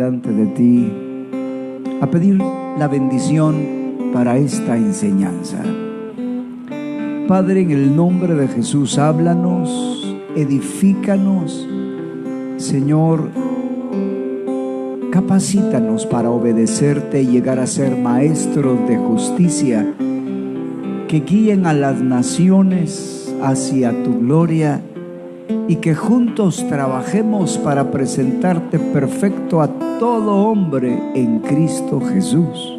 delante de ti a pedir la bendición para esta enseñanza. Padre, en el nombre de Jesús, háblanos, edifícanos. Señor, capacítanos para obedecerte y llegar a ser maestros de justicia que guíen a las naciones hacia tu gloria y que juntos trabajemos para presentarte perfecto a todo hombre en Cristo Jesús.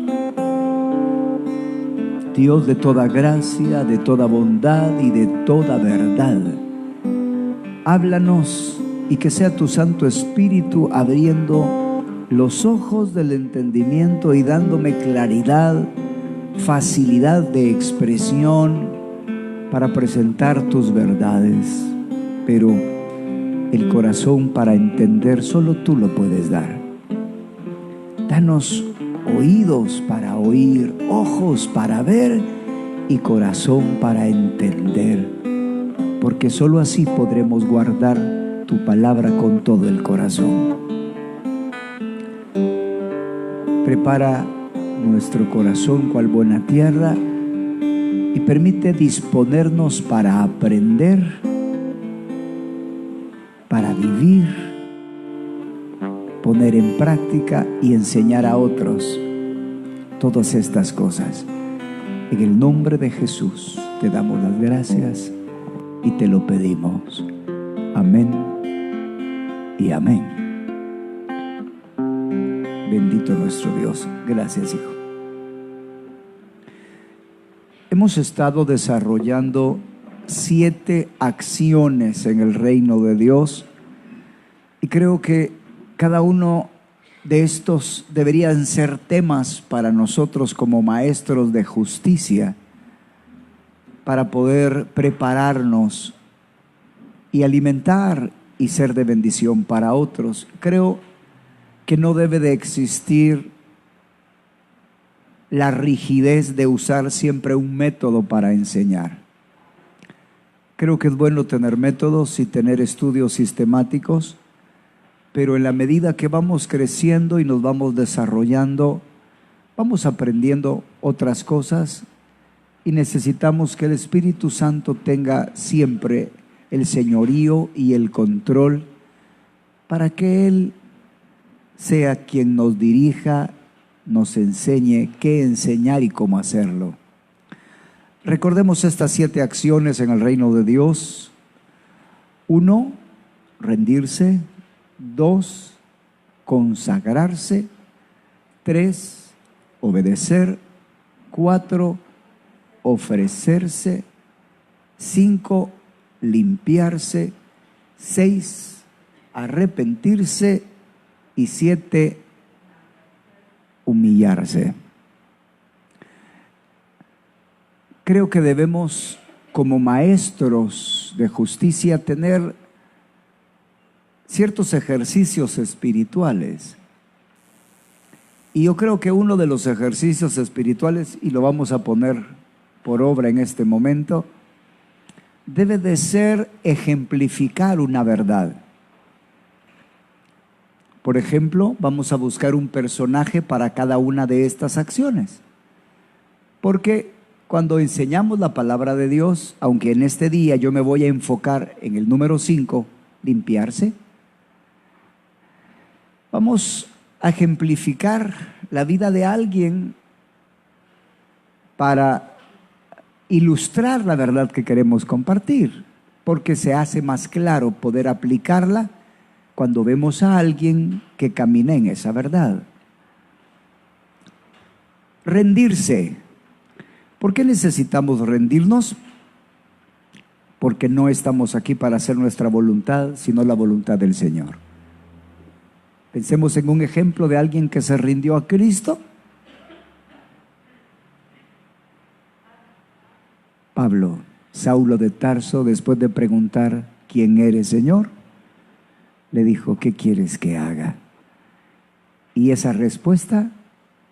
Dios de toda gracia, de toda bondad y de toda verdad, háblanos y que sea tu Santo Espíritu abriendo los ojos del entendimiento y dándome claridad, facilidad de expresión para presentar tus verdades. Pero el corazón para entender solo tú lo puedes dar. Danos oídos para oír, ojos para ver y corazón para entender, porque solo así podremos guardar tu palabra con todo el corazón. Prepara nuestro corazón cual buena tierra y permite disponernos para aprender, para vivir, poner en práctica y enseñar a otros todas estas cosas. En el nombre de Jesús te damos las gracias y te lo pedimos. Amén y amén. Bendito nuestro Dios. Gracias, hijo. Hemos estado desarrollando 7 acciones en el reino de Dios y creo que cada uno de estos deberían ser temas para nosotros como maestros de justicia, para poder prepararnos y alimentar y ser de bendición para otros. Creo que no debe de existir la rigidez de usar siempre un método para enseñar. Creo que es bueno tener métodos y tener estudios sistemáticos, pero en la medida que vamos creciendo y nos vamos desarrollando, vamos aprendiendo otras cosas y necesitamos que el Espíritu Santo tenga siempre el señorío y el control para que Él sea quien nos dirija, nos enseñe qué enseñar y cómo hacerlo. Recordemos estas 7 acciones en el reino de Dios. 1, rendirse. 2, consagrarse. 3, obedecer. 4, ofrecerse. 5, limpiarse. 6, arrepentirse. Y 7, humillarse. Creo que debemos, como maestros de justicia, tener ciertos ejercicios espirituales. Y yo creo que uno de los ejercicios espirituales, y lo vamos a poner por obra en este momento, debe de ser ejemplificar una verdad. Por ejemplo, vamos a buscar un personaje para cada una de estas acciones. Porque cuando enseñamos la palabra de Dios, aunque en este día yo me voy a enfocar en el número 5, limpiarse, vamos a ejemplificar la vida de alguien para ilustrar la verdad que queremos compartir, porque se hace más claro poder aplicarla cuando vemos a alguien que camina en esa verdad. Rendirse. ¿Por qué necesitamos rendirnos? Porque no estamos aquí para hacer nuestra voluntad, sino la voluntad del Señor. Pensemos en un ejemplo de alguien que se rindió a Cristo. Pablo, Saulo de Tarso, después de preguntar ¿quién eres, Señor?, le dijo, ¿qué quieres que haga? Y esa respuesta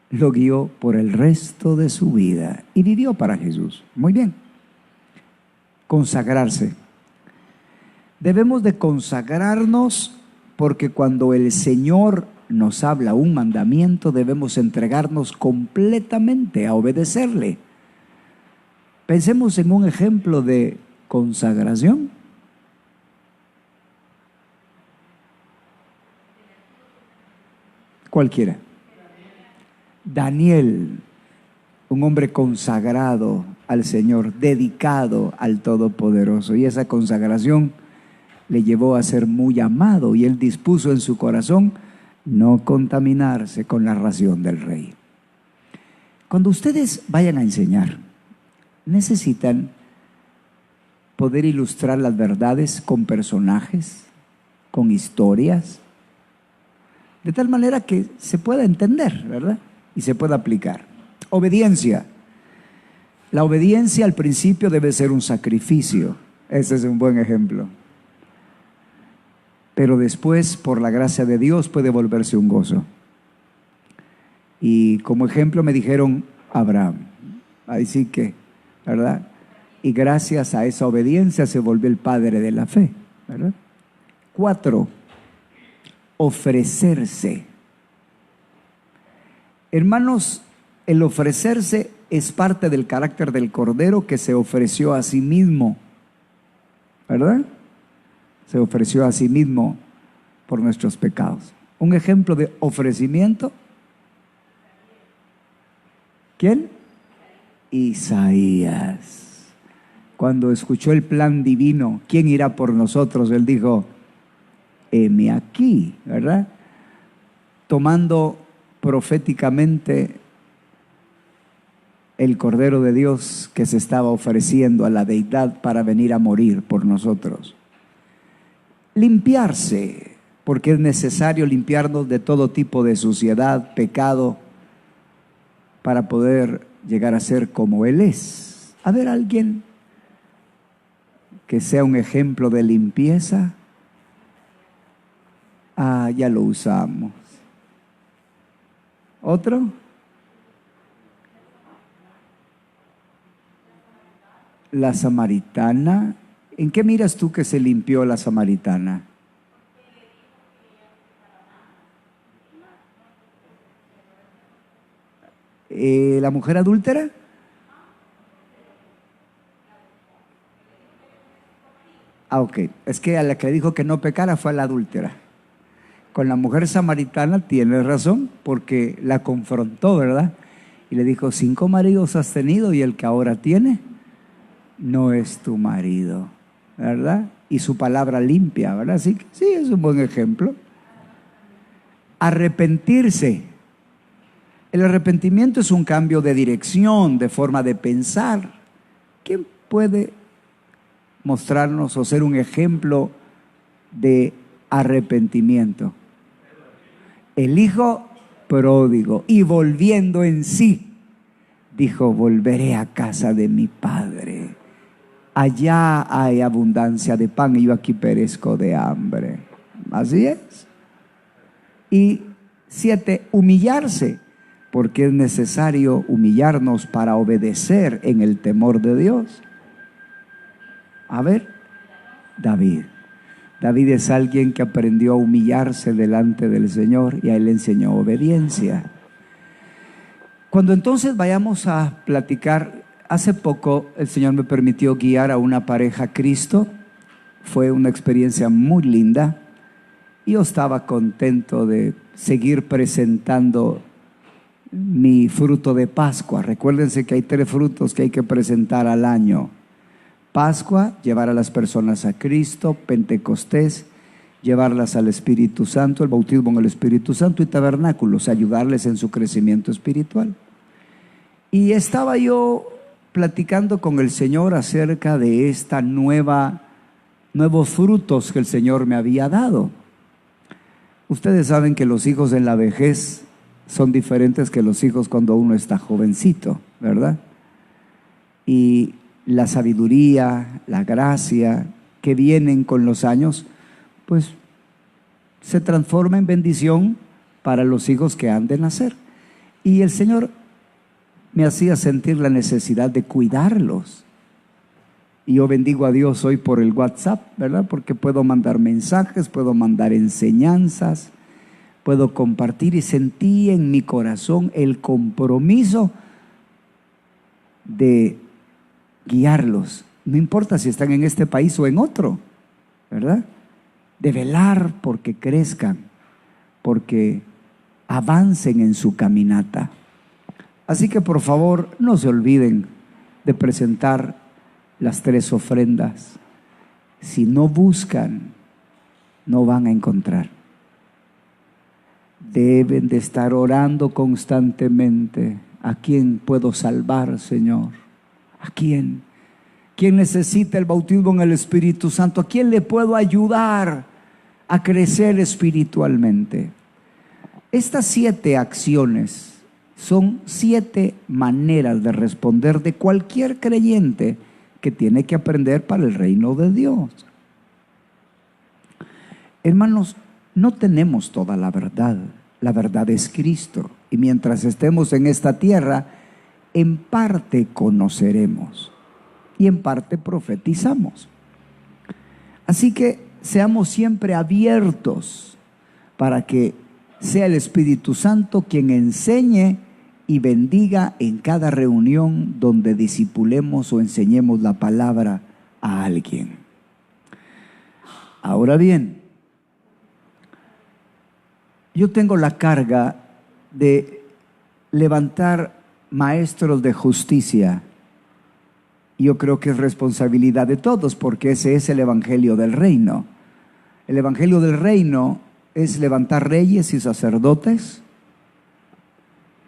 lo guió por el resto de su vida y vivió para Jesús. Muy bien. Consagrarse. Debemos de consagrarnos porque cuando el Señor nos habla un mandamiento, debemos entregarnos completamente a obedecerle. Pensemos en un ejemplo de consagración. Cualquiera. Daniel, un hombre consagrado al Señor, dedicado al Todopoderoso, y esa consagración le llevó a ser muy amado, y él dispuso en su corazón no contaminarse con la ración del rey. Cuando ustedes vayan a enseñar, necesitan poder ilustrar las verdades con personajes, con historias, de tal manera que se pueda entender, ¿verdad? Y se pueda aplicar. Obediencia. La obediencia al principio debe ser un sacrificio. Ese es un buen ejemplo. Pero después, por la gracia de Dios, puede volverse un gozo. Y como ejemplo me dijeron Abraham. Así que, ¿verdad? Y gracias a esa obediencia se volvió el padre de la fe, ¿verdad? 4. Ofrecerse. Hermanos, el ofrecerse es parte del carácter del Cordero que se ofreció a sí mismo, ¿verdad? Se ofreció a sí mismo por nuestros pecados. Un ejemplo de ofrecimiento. ¿Quién? Isaías. Cuando escuchó el plan divino, ¿quién irá por nosotros? Él dijo, heme aquí, ¿verdad? Tomando proféticamente el Cordero de Dios que se estaba ofreciendo a la deidad para venir a morir por nosotros. Limpiarse, porque es necesario limpiarnos de todo tipo de suciedad, pecado, para poder llegar a ser como Él es. A ver, alguien que sea un ejemplo de limpieza. Ah, ya lo usamos. ¿Otro? La samaritana. ¿En qué miras tú que se limpió la samaritana? ¿La mujer adúltera? Ah, ok. Es que a la que dijo que no pecara fue a la adúltera. Con la mujer samaritana tiene razón, porque la confrontó, ¿verdad? Y le dijo, 5 maridos has tenido y el que ahora tiene no es tu marido, ¿verdad? Y su palabra limpia, ¿verdad? Así que sí, es un buen ejemplo. Arrepentirse. El arrepentimiento es un cambio de dirección, de forma de pensar. ¿Quién puede mostrarnos o ser un ejemplo de arrepentimiento? El hijo pródigo, y volviendo en sí, dijo, volveré a casa de mi padre. Allá hay abundancia de pan y yo aquí perezco de hambre. Así es. Y 7, humillarse, porque es necesario humillarnos para obedecer en el temor de Dios. A ver, David. David es alguien que aprendió a humillarse delante del Señor y a él le enseñó obediencia. Cuando entonces vayamos a platicar, hace poco el Señor me permitió guiar a una pareja a Cristo. Fue una experiencia muy linda. Yo estaba contento de seguir presentando mi fruto de Pascua. Recuérdense que hay 3 frutos que hay que presentar al año. Pascua, llevar a las personas a Cristo. Pentecostés, llevarlas al Espíritu Santo, el bautismo en el Espíritu Santo, y tabernáculos, ayudarles en su crecimiento espiritual. Y estaba yo platicando con el Señor acerca de esta nuevos frutos que el Señor me había dado. Ustedes saben que los hijos en la vejez son diferentes que los hijos cuando uno está jovencito, ¿verdad? Y la sabiduría, la gracia que vienen con los años, pues se transforma en bendición para los hijos que han de nacer. Y el Señor me hacía sentir la necesidad de cuidarlos. Y yo bendigo a Dios hoy por el WhatsApp, ¿verdad? Porque puedo mandar mensajes, puedo mandar enseñanzas, puedo compartir y sentí en mi corazón el compromiso de guiarlos, no importa si están en este país o en otro, ¿verdad? De velar porque crezcan, porque avancen en su caminata. Así que por favor no se olviden de presentar las 3 ofrendas. Si no buscan, no van a encontrar. Deben de estar orando constantemente. ¿A quién puedo salvar, Señor? ¿A quién? ¿Quién necesita el bautismo en el Espíritu Santo? ¿A quién le puedo ayudar a crecer espiritualmente? Estas 7 acciones son 7 maneras de responder de cualquier creyente que tiene que aprender para el reino de Dios. Hermanos, no tenemos toda la verdad es Cristo, y mientras estemos en esta tierra, en parte conoceremos y en parte profetizamos. Así que seamos siempre abiertos para que sea el Espíritu Santo quien enseñe y bendiga en cada reunión donde discipulemos o enseñemos la palabra a alguien. Ahora bien, yo tengo la carga de levantar maestros de justicia. Yo creo que es responsabilidad de todos, porque ese es el evangelio del reino. El evangelio del reino es levantar reyes y sacerdotes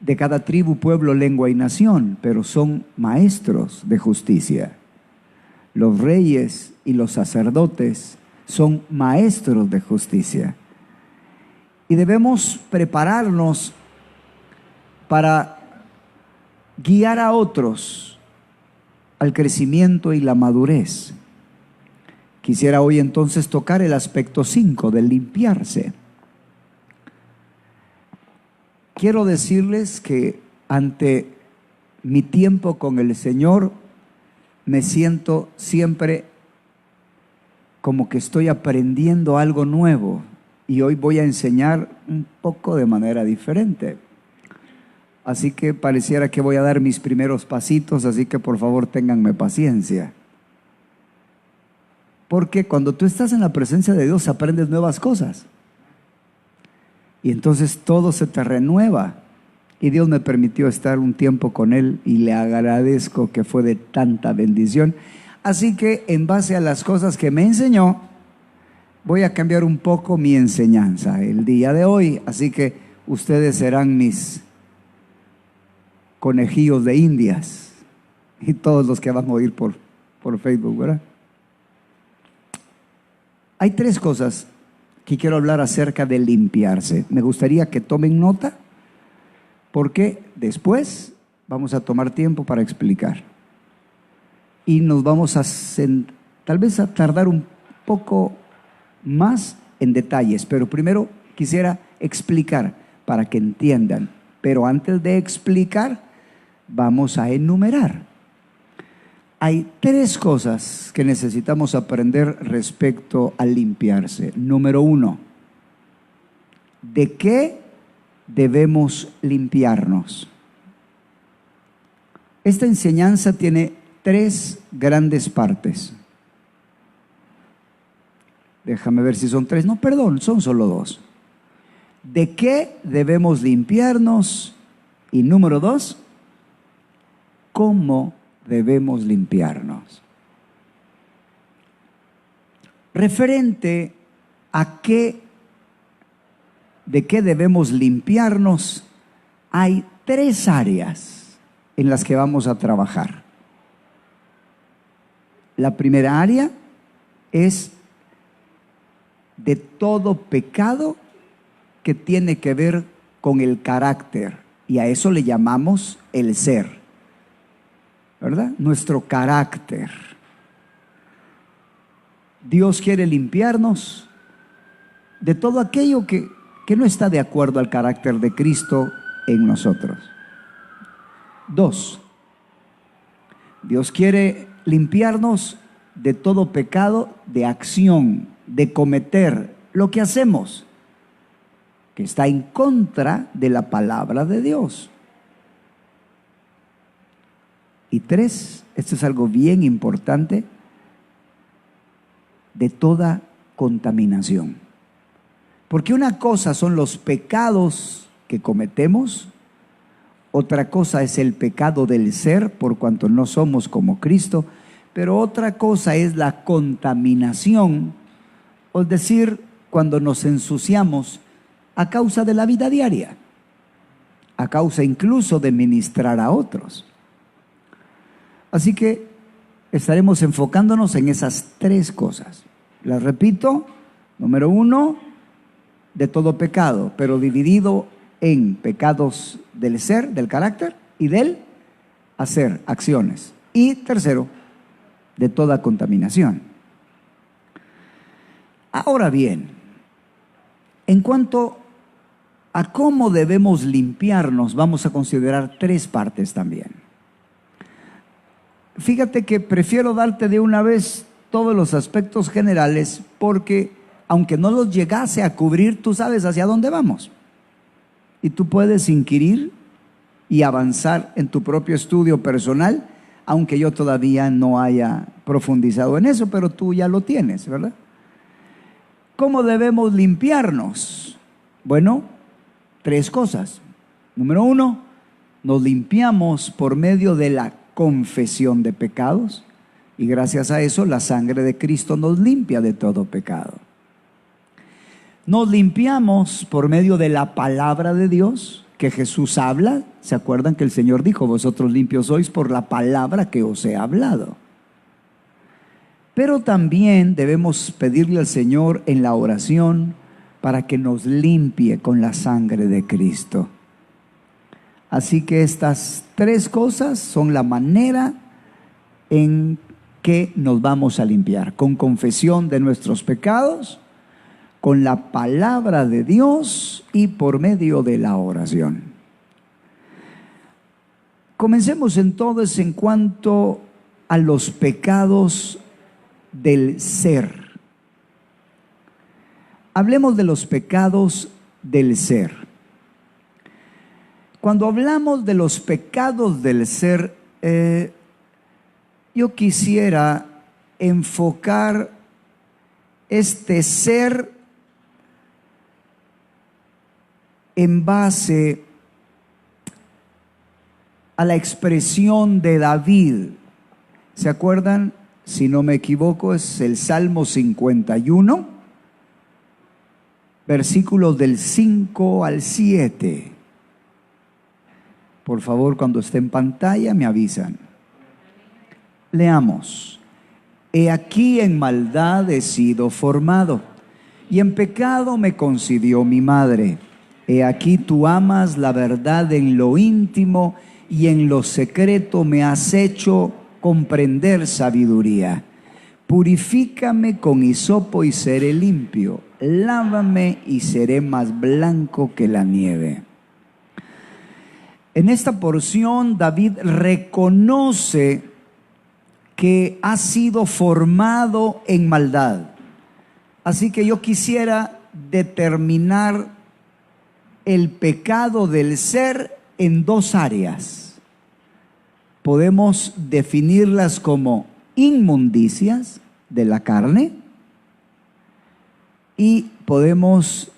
de cada tribu, pueblo, lengua y nación, pero son maestros de justicia. Los reyes y los sacerdotes son maestros de justicia. Y debemos prepararnos para guiar a otros al crecimiento y la madurez. Quisiera hoy entonces tocar el aspecto 5 del limpiarse. Quiero decirles que ante mi tiempo con el Señor me siento siempre como que estoy aprendiendo algo nuevo, y hoy voy a enseñar un poco de manera diferente. Así que pareciera que voy a dar mis primeros pasitos, así que por favor ténganme paciencia. Porque cuando tú estás en la presencia de Dios aprendes nuevas cosas. Y entonces todo se te renueva. Y Dios me permitió estar un tiempo con Él y le agradezco que fue de tanta bendición. Así que en base a las cosas que me enseñó, voy a cambiar un poco mi enseñanza el día de hoy. Así que ustedes serán mis conejillos de indias y todos los que van a oír por Facebook, ¿verdad? Hay 3 cosas que quiero hablar acerca de limpiarse. Me gustaría que tomen nota, porque después vamos a tomar tiempo para explicar. Y nos vamos a tal vez a tardar un poco más en detalles, pero primero quisiera explicar para que entiendan. Pero antes de explicar, vamos a enumerar. Hay 3 cosas que necesitamos aprender respecto a limpiarse. Número 1, ¿de qué debemos limpiarnos? Esta enseñanza tiene 3 grandes partes. Déjame ver si son 3. No, perdón, son solo 2. ¿De qué debemos limpiarnos? Y número 2, ¿cómo debemos limpiarnos? Referente a de qué debemos limpiarnos, hay 3 áreas en las que vamos a trabajar. La primera área es de todo pecado que tiene que ver con el carácter, y a eso le llamamos el ser, ¿verdad? Nuestro carácter. Dios quiere limpiarnos de todo aquello que no está de acuerdo al carácter de Cristo en nosotros. 2, Dios quiere limpiarnos de todo pecado de acción, de cometer lo que hacemos. que está en contra de la palabra de Dios. Y 3, esto es algo bien importante, de toda contaminación. Porque una cosa son los pecados que cometemos, otra cosa es el pecado del ser, por cuanto no somos como Cristo, pero otra cosa es la contaminación, es decir, cuando nos ensuciamos a causa de la vida diaria, a causa incluso de ministrar a otros. Así que estaremos enfocándonos en esas 3 cosas. Las repito: número 1, de todo pecado, pero dividido en pecados del ser, del carácter, y del hacer, acciones. Y tercero, de toda contaminación. Ahora bien, en cuanto a cómo debemos limpiarnos, vamos a considerar 3 partes también. Fíjate que prefiero darte de una vez todos los aspectos generales, porque aunque no los llegase a cubrir, tú sabes hacia dónde vamos. Y tú puedes inquirir y avanzar en tu propio estudio personal, aunque yo todavía no haya profundizado en eso, pero tú ya lo tienes, ¿verdad? ¿Cómo debemos limpiarnos? Bueno, 3 cosas. Número 1, nos limpiamos por medio de la confesión de pecados, y gracias a eso la sangre de Cristo nos limpia de todo pecado. Nos limpiamos por medio de la palabra de Dios, que Jesús habla. ¿Se acuerdan que el Señor dijo: vosotros limpios sois por la palabra que os he hablado? Pero también debemos pedirle al Señor en la oración para que nos limpie con la sangre de Cristo. Así que estas 3 cosas son la manera en que nos vamos a limpiar: con confesión de nuestros pecados, con la palabra de Dios y por medio de la oración. Comencemos entonces en cuanto a los pecados del ser. Hablemos de los pecados del ser. Cuando hablamos de los pecados del ser, yo quisiera enfocar este ser en base a la expresión de David. ¿Se acuerdan? Si no me equivoco, es el Salmo 51, versículos del 5 al 7. Por favor, cuando esté en pantalla me avisan. Leamos. He aquí en maldad he sido formado, y en pecado me concibió mi madre. He aquí tú amas la verdad en lo íntimo, y en lo secreto me has hecho comprender sabiduría. Purifícame con hisopo y seré limpio. Lávame y seré más blanco que la nieve. En esta porción David reconoce que ha sido formado en maldad. Así que yo quisiera determinar el pecado del ser en 2 áreas. Podemos definirlas como inmundicias de la carne, y podemos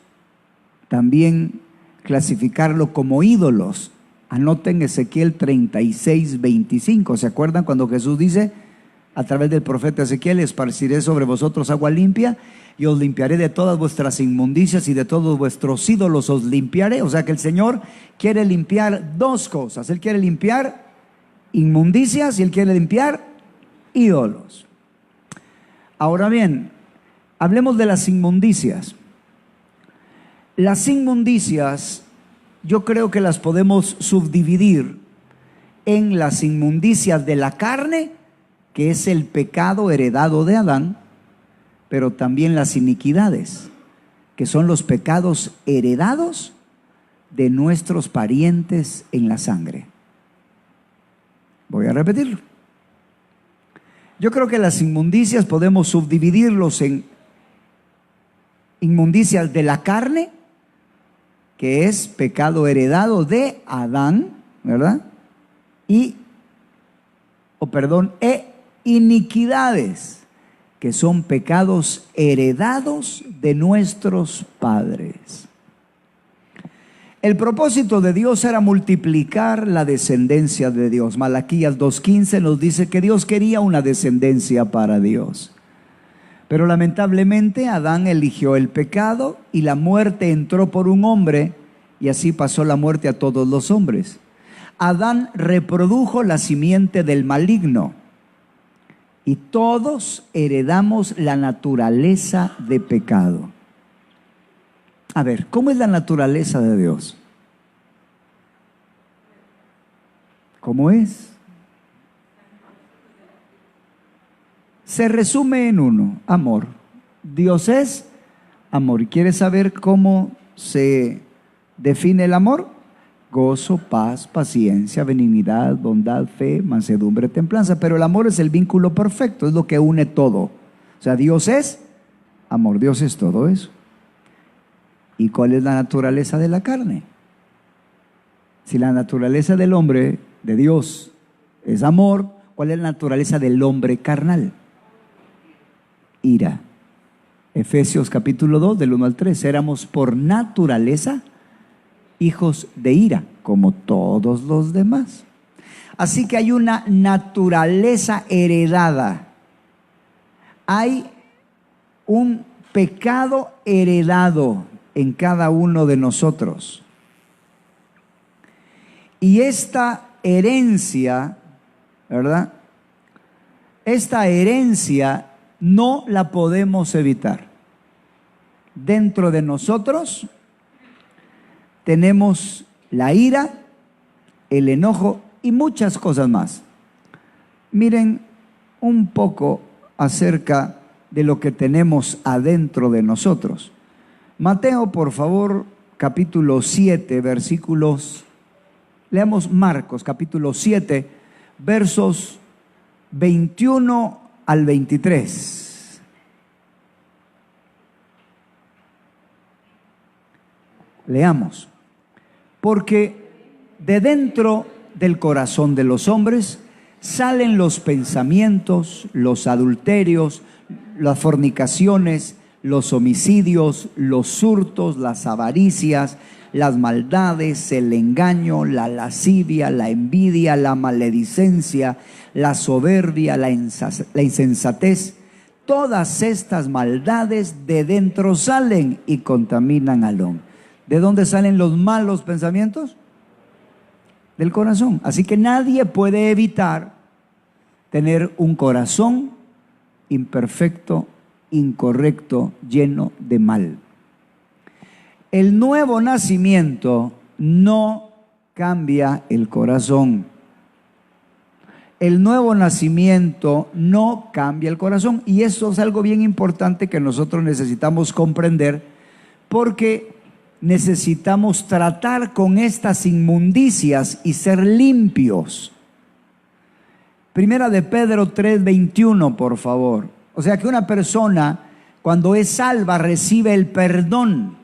también clasificarlo como ídolos. Anoten Ezequiel 36:25. ¿Se acuerdan cuando Jesús dice a través del profeta Ezequiel: esparciré sobre vosotros agua limpia y os limpiaré de todas vuestras inmundicias y de todos vuestros ídolos os limpiaré? O sea que el Señor quiere limpiar 2 cosas. Él quiere limpiar inmundicias y Él quiere limpiar ídolos. Ahora bien, hablemos de las inmundicias. Las inmundicias, yo creo que las podemos subdividir en las inmundicias de la carne, que es el pecado heredado de Adán, pero también las iniquidades, que son los pecados heredados de nuestros parientes en la sangre. Voy a repetirlo. Yo creo que las inmundicias podemos subdividirlos en inmundicias de la carne, que es pecado heredado de Adán, ¿verdad? E iniquidades, que son pecados heredados de nuestros padres. El propósito de Dios era multiplicar la descendencia de Dios. Malaquías 2:15 nos dice que Dios quería una descendencia para Dios. Pero lamentablemente Adán eligió el pecado y la muerte entró por un hombre, y así pasó la muerte a todos los hombres. Adán reprodujo la simiente del maligno y todos heredamos la naturaleza de pecado. A ver, ¿cómo es la naturaleza de Dios? ¿Cómo es? Se resume en uno: amor. Dios es amor. ¿Y quieres saber cómo se define el amor? Gozo, paz, paciencia, benignidad, bondad, fe, mansedumbre, templanza. Pero el amor es el vínculo perfecto, es lo que une todo. O sea, Dios es amor, Dios es todo eso. ¿Y cuál es la naturaleza de la carne? Si la naturaleza del hombre, de Dios, es amor, ¿cuál es la naturaleza del hombre carnal? Ira. Efesios capítulo 2, del 1 al 3. Éramos por naturaleza hijos de ira, como todos los demás. Así que hay una naturaleza heredada. Hay un pecado heredado en cada uno de nosotros. Y esta herencia, ¿verdad? Esta herencia no la podemos evitar. Dentro de nosotros tenemos la ira, el enojo y muchas cosas más. Miren un poco acerca de lo que tenemos adentro de nosotros. Mateo, por favor, capítulo 7, versículos. Leamos Marcos, capítulo 7, versos 21 al 23. Leamos. Porque de dentro del corazón de los hombres salen los pensamientos, los adulterios, las fornicaciones, los homicidios, los hurtos, las avaricias, las maldades, el engaño, la lascivia, la envidia, la maledicencia, la soberbia, la insensatez. Todas estas maldades de dentro salen y contaminan al hombre. ¿De dónde salen los malos pensamientos? Del corazón. Así que nadie puede evitar tener un corazón imperfecto, incorrecto, lleno de mal. El nuevo nacimiento no cambia el corazón. El nuevo nacimiento no cambia el corazón. Y eso es algo bien importante que nosotros necesitamos comprender, porque necesitamos tratar con estas inmundicias y ser limpios. Primera de Pedro 3:21, por favor. O sea que una persona, cuando es salva, recibe el perdón,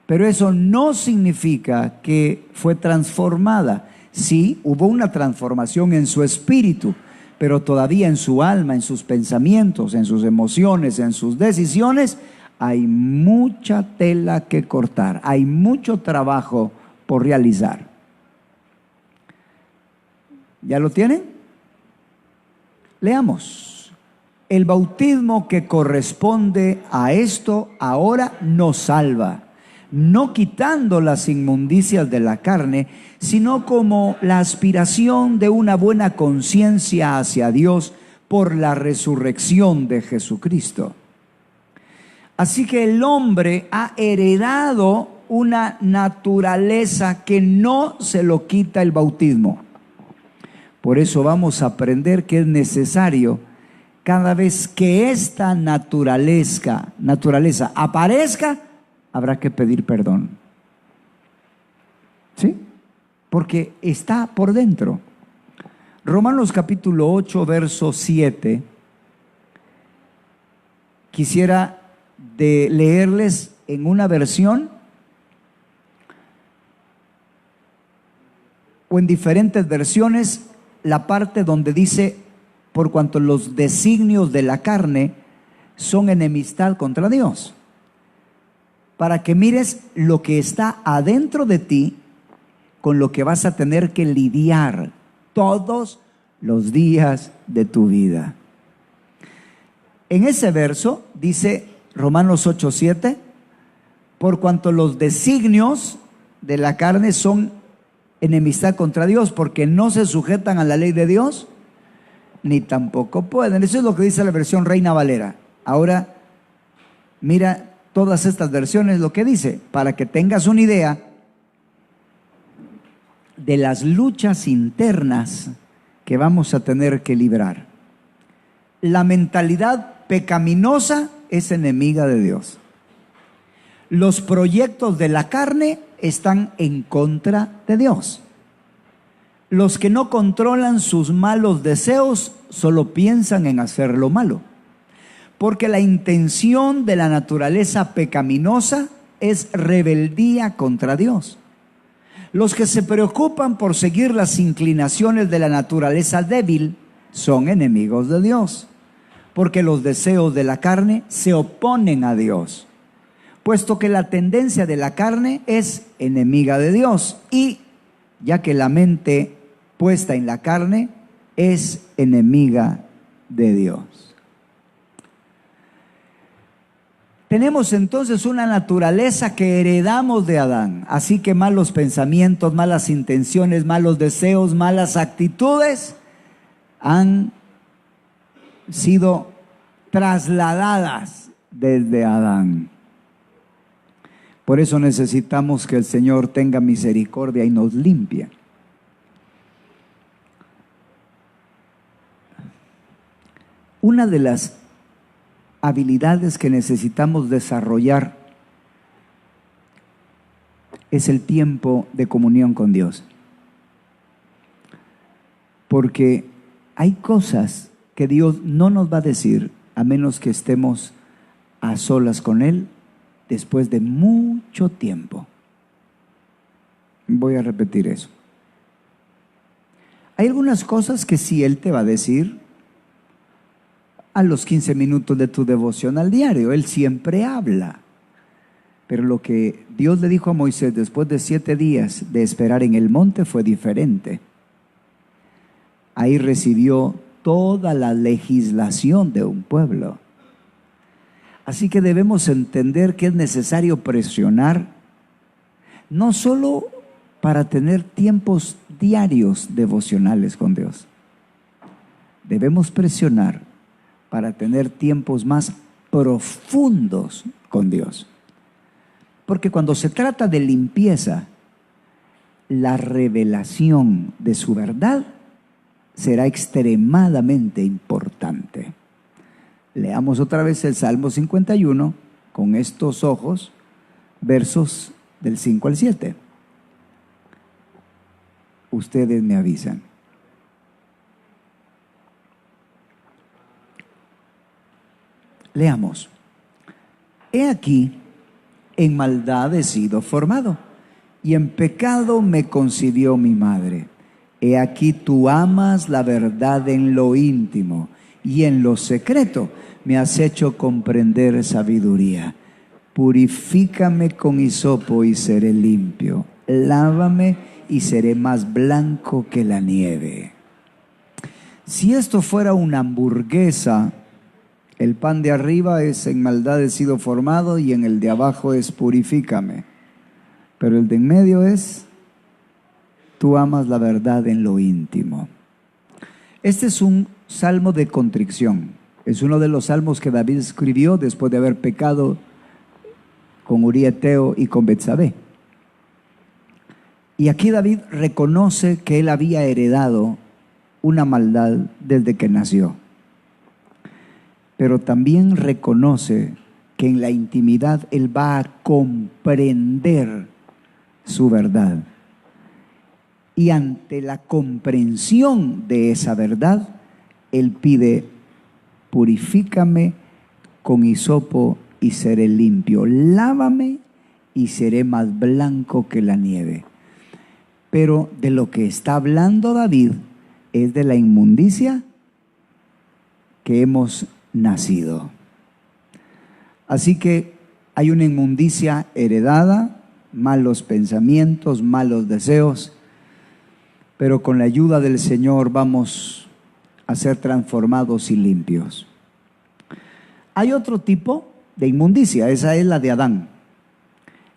pero eso no significa que fue transformada. Sí, hubo una transformación en su espíritu, pero todavía en su alma, en sus pensamientos, en sus emociones, en sus decisiones, hay mucha tela que cortar, hay mucho trabajo por realizar. ¿Ya lo tienen? Leamos. El bautismo que corresponde a esto ahora nos salva, no quitando las inmundicias de la carne, sino como la aspiración de una buena conciencia hacia Dios por la resurrección de Jesucristo. Así que el hombre ha heredado una naturaleza que no se lo quita el bautismo. Por eso vamos a aprender que es necesario, cada vez que esta naturaleza aparezca, habrá que pedir perdón. ¿Sí? Porque está por dentro. Romanos capítulo 8, verso 7. Quisiera de leerles en una versión o en diferentes versiones, la parte donde dice, por cuanto los designios de la carne son enemistad contra Dios. Para que mires lo que está adentro de ti, con lo que vas a tener que lidiar todos los días de tu vida. En ese verso dice Romanos 8:7, por cuanto los designios de la carne son enemistad contra Dios, porque no se sujetan a la ley de Dios, ni tampoco pueden. Eso es lo que dice la versión Reina Valera. Ahora, mira todas estas versiones lo que dice, para que tengas una idea de las luchas internas que vamos a tener que librar. La mentalidad pecaminosa es enemiga de Dios. Los proyectos de la carne están en contra de Dios. Los que no controlan sus malos deseos solo piensan en hacer lo malo, porque la intención de la naturaleza pecaminosa es rebeldía contra Dios. Los que se preocupan por seguir las inclinaciones de la naturaleza débil son enemigos de Dios, porque los deseos de la carne se oponen a Dios, puesto que la tendencia de la carne es enemiga de Dios, y ya que la mente puesta en la carne es enemiga de Dios. Tenemos entonces una naturaleza que heredamos de Adán, así que malos pensamientos, malas intenciones, malos deseos, malas actitudes han sido trasladadas desde Adán. Por eso necesitamos que el Señor tenga misericordia y nos limpie. Una de las habilidades que necesitamos desarrollar es el tiempo de comunión con Dios. Porque hay cosas que Dios no nos va a decir a menos que estemos a solas con Él después de mucho tiempo. Voy a repetir eso. Hay algunas cosas que sí Él te va a decir a los 15 minutos de tu devocional diario. Él siempre habla. Pero lo que Dios le dijo a Moisés después de 7 días de esperar en el monte fue diferente. Ahí recibió toda la legislación de un pueblo. Así que debemos entender que es necesario presionar, no solo para tener tiempos diarios devocionales con Dios. Debemos presionar para tener tiempos más profundos con Dios. Porque cuando se trata de limpieza, la revelación de su verdad será extremadamente importante. Leamos otra vez el Salmo 51 con estos ojos, versos del 5 al 7. Ustedes me avisan. Leamos. He aquí, en maldad he sido formado, y en pecado me concibió mi madre. He aquí, tú amas la verdad en lo íntimo, y en lo secreto me has hecho comprender sabiduría. Purifícame con hisopo y seré limpio. Lávame y seré más blanco que la nieve. Si esto fuera una hamburguesa, el pan de arriba es en maldad he sido formado y en el de abajo es purifícame. Pero el de en medio es tú amas la verdad en lo íntimo. Este es un salmo de contrición. Es uno de los salmos que David escribió después de haber pecado con Uría Eteo y con Betsabé. Y aquí David reconoce que él había heredado una maldad desde que nació. Pero también reconoce que en la intimidad él va a comprender su verdad. Y ante la comprensión de esa verdad, él pide, purifícame con hisopo y seré limpio. Lávame y seré más blanco que la nieve. Pero de lo que está hablando David es de la inmundicia que hemos nacido. Así que hay una inmundicia heredada, malos pensamientos, malos deseos, pero con la ayuda del Señor vamos a ser transformados y limpios. Hay otro tipo de inmundicia, esa es la de Adán.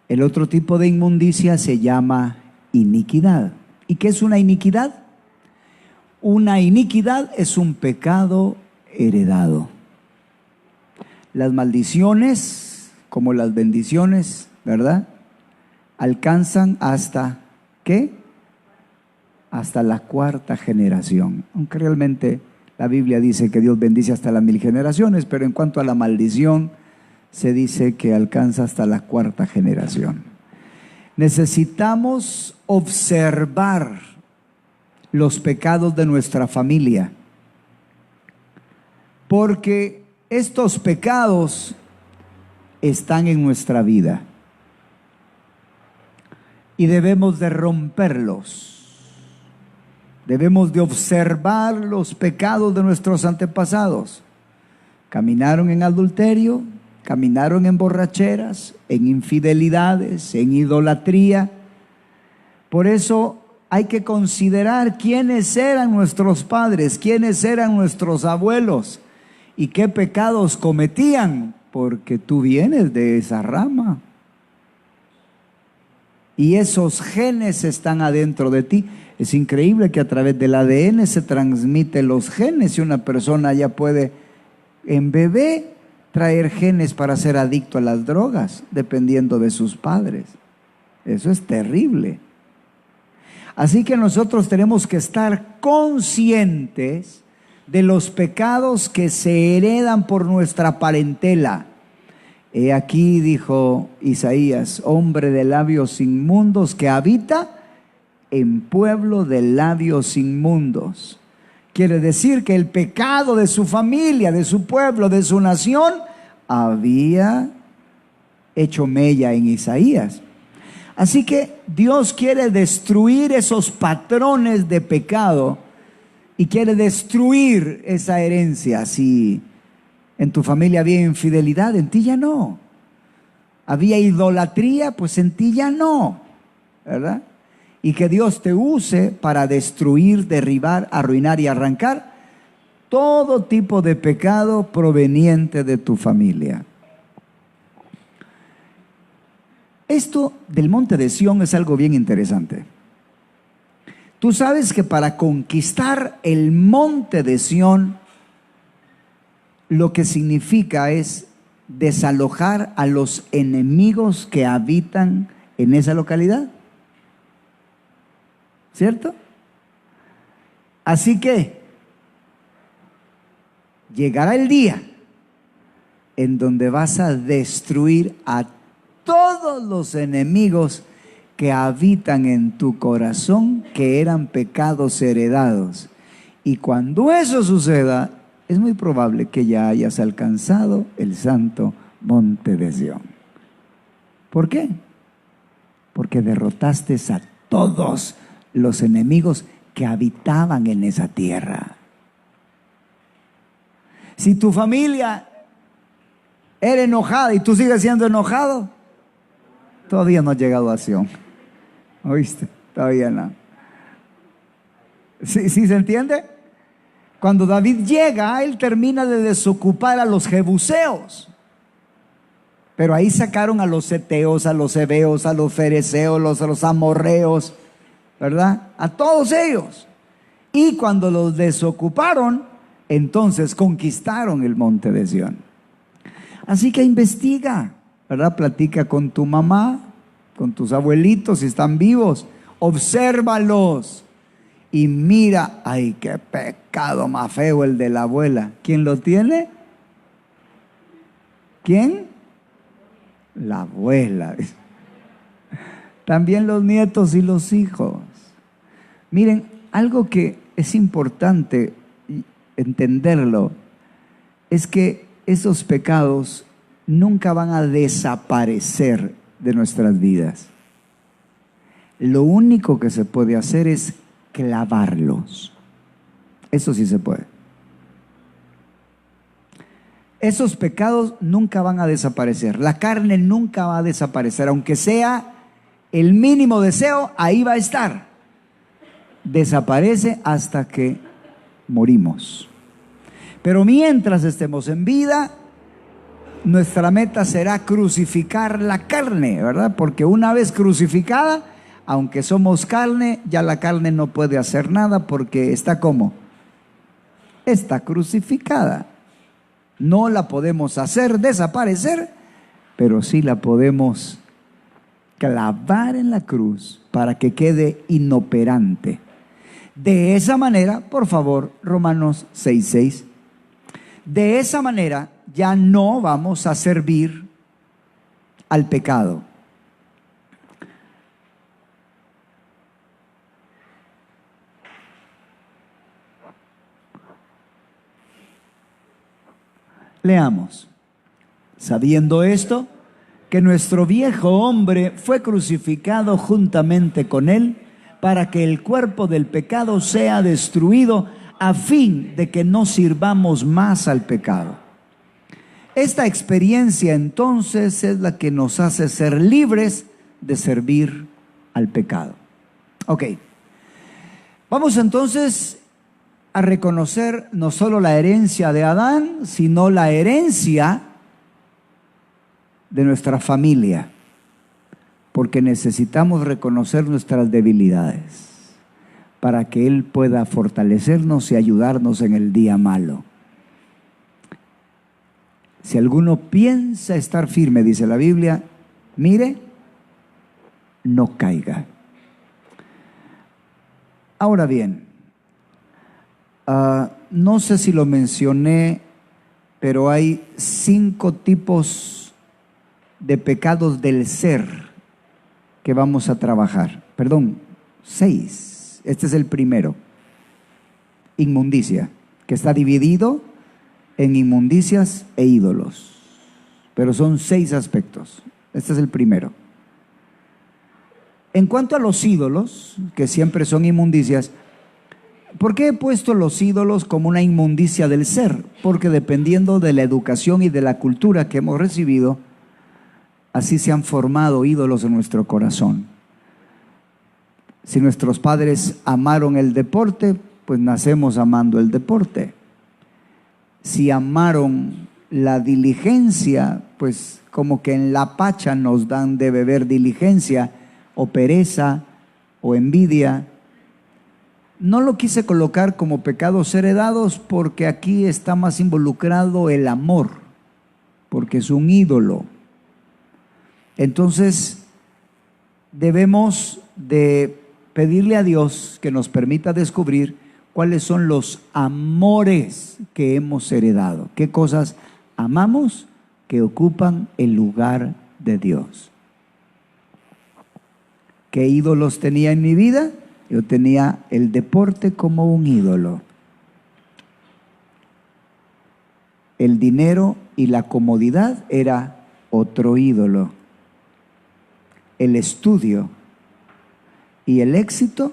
El otro tipo de inmundicia se llama iniquidad. ¿Y qué es una iniquidad? Una iniquidad es un pecado heredado. Las maldiciones, como las bendiciones, ¿verdad?, alcanzan hasta, ¿qué? Hasta la 4ª generación. Aunque realmente la Biblia dice que Dios bendice hasta las 1000 generaciones, pero en cuanto a la maldición, se dice que alcanza hasta la 4ª generación. Necesitamos observar los pecados de nuestra familia, porque estos pecados están en nuestra vida y debemos de romperlos. Debemos de observar los pecados de nuestros antepasados. Caminaron en adulterio, caminaron en borracheras, en infidelidades, en idolatría. Por eso hay que considerar quiénes eran nuestros padres, quiénes eran nuestros abuelos y qué pecados cometían, porque tú vienes de esa rama. Y esos genes están adentro de ti. Es increíble que a través del ADN se transmiten los genes y una persona ya puede en bebé traer genes para ser adicto a las drogas, dependiendo de sus padres. Eso es terrible. Así que nosotros tenemos que estar conscientes de los pecados que se heredan por nuestra parentela. He aquí, dijo Isaías, hombre de labios inmundos que habita en pueblo de labios inmundos. Quiere decir que el pecado de su familia, de su pueblo, de su nación, había hecho mella en Isaías. Así que Dios quiere destruir esos patrones de pecado y quiere destruir esa herencia. Si en tu familia había infidelidad, en ti ya no. Había idolatría, pues en ti ya no, ¿verdad? Y que Dios te use para destruir, derribar, arruinar y arrancar todo tipo de pecado proveniente de tu familia. Esto del monte de Sión es algo bien interesante. Tú sabes que para conquistar el monte de Sión, lo que significa es desalojar a los enemigos que habitan en esa localidad. ¿Cierto? Así que llegará el día en donde vas a destruir a todos los enemigos que habitan en tu corazón, que eran pecados heredados. Y cuando eso suceda, es muy probable que ya hayas alcanzado el santo monte de Sión. ¿Por qué? Porque derrotaste a todos los enemigos que habitaban en esa tierra. Si tu familia era enojada y tú sigues siendo enojado, todavía no has llegado a Sión. ¿Oíste? Todavía no. ¿Sí se entiende? Cuando David llega, él termina de desocupar a los jebuseos. Pero ahí sacaron a los heteos, a los heveos, a los fereceos, a los amorreos, ¿verdad? A todos ellos. Y cuando los desocuparon, entonces conquistaron el monte de Sión. Así que investiga, ¿verdad? Platica con tu mamá, con tus abuelitos si están vivos. Obsérvalos y mira, ay, qué pecado más feo el de la abuela. ¿Quién lo tiene? ¿Quién? La abuela. También los nietos y los hijos. Miren, algo que es importante entenderlo es que esos pecados nunca van a desaparecer de nuestras vidas. Lo único que se puede hacer es clavarlos. Eso sí se puede. Esos pecados nunca van a desaparecer. La carne nunca va a desaparecer. Aunque sea el mínimo deseo, ahí va a estar. Desaparece hasta que morimos. Pero mientras estemos en vida, nuestra meta será crucificar la carne, ¿verdad? Porque una vez crucificada, aunque somos carne, ya la carne no puede hacer nada porque está ¿cómo? Está crucificada. No la podemos hacer desaparecer, pero sí la podemos clavar en la cruz para que quede inoperante. De esa manera, por favor, Romanos 6:6, de esa manera ya no vamos a servir al pecado. Leamos. Sabiendo esto, que nuestro viejo hombre fue crucificado juntamente con él, para que el cuerpo del pecado sea destruido, a fin de que no sirvamos más al pecado. Esta experiencia entonces es la que nos hace ser libres de servir al pecado. Ok, vamos entonces a reconocer no solo la herencia de Adán, sino la herencia de nuestra familia, porque necesitamos reconocer nuestras debilidades para que Él pueda fortalecernos y ayudarnos en el día malo. Si alguno piensa estar firme, dice la Biblia, mire, no caiga. Ahora bien, no sé si lo mencioné, pero hay 5 tipos de pecados del ser que vamos a trabajar. Perdón, 6. Este es el primero. Inmundicia, que está dividido en inmundicias e ídolos. Pero son 6 aspectos. Este es el primero. En cuanto a los ídolos, que siempre son inmundicias, ¿por qué he puesto los ídolos como una inmundicia del ser? Porque dependiendo de la educación y de la cultura que hemos recibido, así se han formado ídolos en nuestro corazón. Si nuestros padres amaron el deporte, pues nacemos amando el deporte. Si amaron la diligencia, pues como que en la pacha nos dan de beber diligencia, o pereza, o envidia. No lo quise colocar como pecados heredados porque aquí está más involucrado el amor, porque es un ídolo. Entonces, debemos de pedirle a Dios que nos permita descubrir cuáles son los amores que hemos heredado, qué cosas amamos que ocupan el lugar de Dios. ¿Qué ídolos tenía en mi vida? Yo tenía el deporte como un ídolo. El dinero y la comodidad era otro ídolo. El estudio y el éxito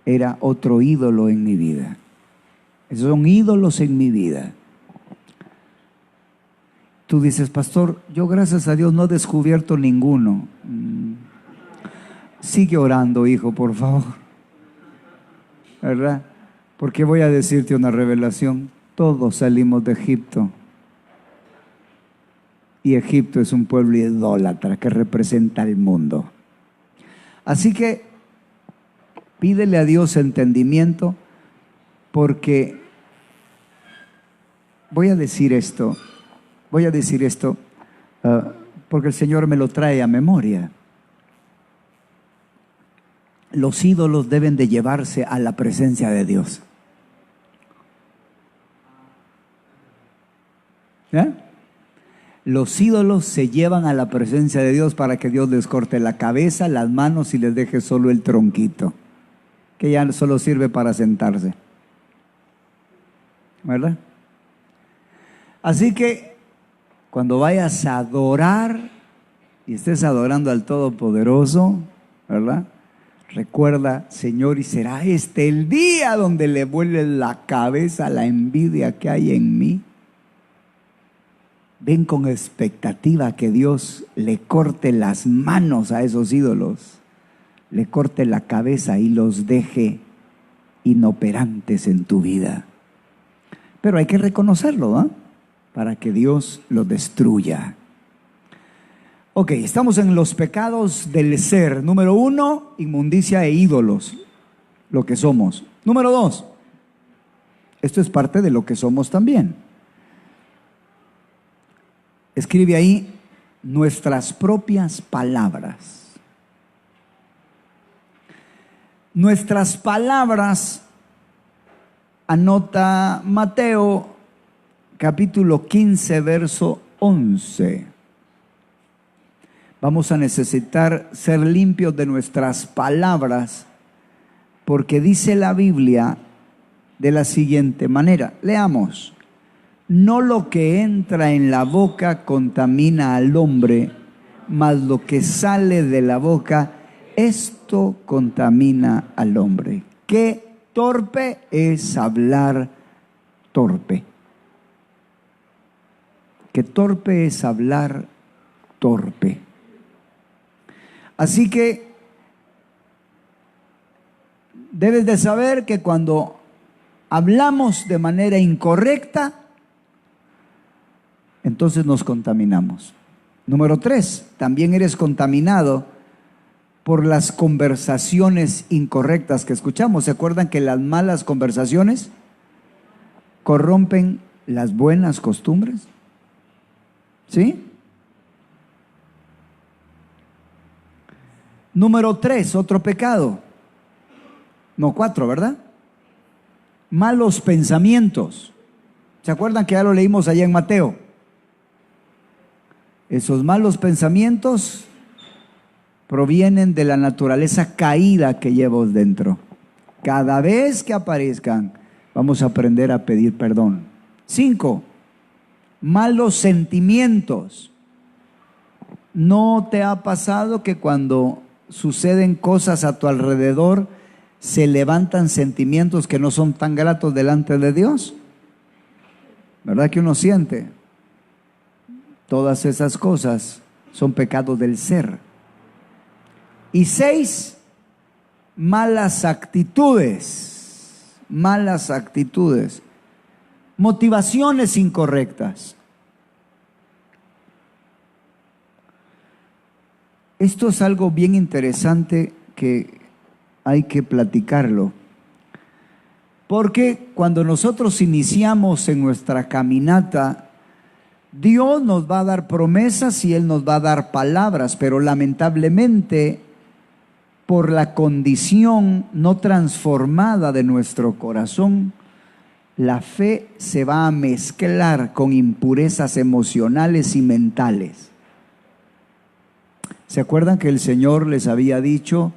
era otro ídolo en mi vida. Esos son ídolos en mi vida. Tú dices, pastor, yo gracias a Dios no he descubierto ninguno. Sigue orando, hijo, por favor. ¿Verdad? Porque voy a decirte una revelación. Todos salimos de Egipto. Y Egipto es un pueblo idólatra que representa al mundo. Así que pídele a Dios entendimiento, porque voy a decir esto, porque el Señor me lo trae a memoria. Los ídolos deben de llevarse a la presencia de Dios. ¿Eh? Los ídolos se llevan a la presencia de Dios para que Dios les corte la cabeza, las manos y les deje solo el tronquito, que ya solo sirve para sentarse. ¿Verdad? Así que cuando vayas a adorar y estés adorando al Todopoderoso, ¿verdad? Recuerda, Señor, y será este el día donde le vuele la cabeza la envidia que hay en mí. Ven con expectativa que Dios le corte las manos a esos ídolos, le corte la cabeza y los deje inoperantes en tu vida. Pero hay que reconocerlo, ¿eh? Para que Dios los destruya. Ok, estamos en los pecados del ser. Número 1, inmundicia e ídolos, lo que somos. Número 2, esto es parte de lo que somos también. Escribe ahí, nuestras propias palabras. Nuestras palabras, anota Mateo capítulo 15, verso 11. Vamos a necesitar ser limpios de nuestras palabras, porque dice la Biblia de la siguiente manera. Leamos. No lo que entra en la boca contamina al hombre, mas lo que sale de la boca, esto contamina al hombre. Qué torpe es hablar torpe. Qué torpe es hablar torpe. Así que debes de saber que cuando hablamos de manera incorrecta, entonces nos contaminamos. Número 3, también eres contaminado por las conversaciones incorrectas que escuchamos. ¿Se acuerdan que las malas conversaciones corrompen las buenas costumbres? ¿Sí? Número 3, otro pecado. No, 4, ¿verdad? Malos pensamientos. ¿Se acuerdan que ya lo leímos allá en Mateo? Esos malos pensamientos provienen de la naturaleza caída que llevamos dentro. Cada vez que aparezcan, vamos a aprender a pedir perdón. 5, malos sentimientos. ¿No te ha pasado que cuando suceden cosas a tu alrededor, se levantan sentimientos que no son tan gratos delante de Dios? ¿Verdad que uno siente? Todas esas cosas son pecados del ser. Y 6, malas actitudes. Malas actitudes. Motivaciones incorrectas. Esto es algo bien interesante que hay que platicarlo. Porque cuando nosotros iniciamos en nuestra caminata, Dios nos va a dar promesas y Él nos va a dar palabras, pero lamentablemente, por la condición no transformada de nuestro corazón, la fe se va a mezclar con impurezas emocionales y mentales. ¿Se acuerdan que el Señor les había dicho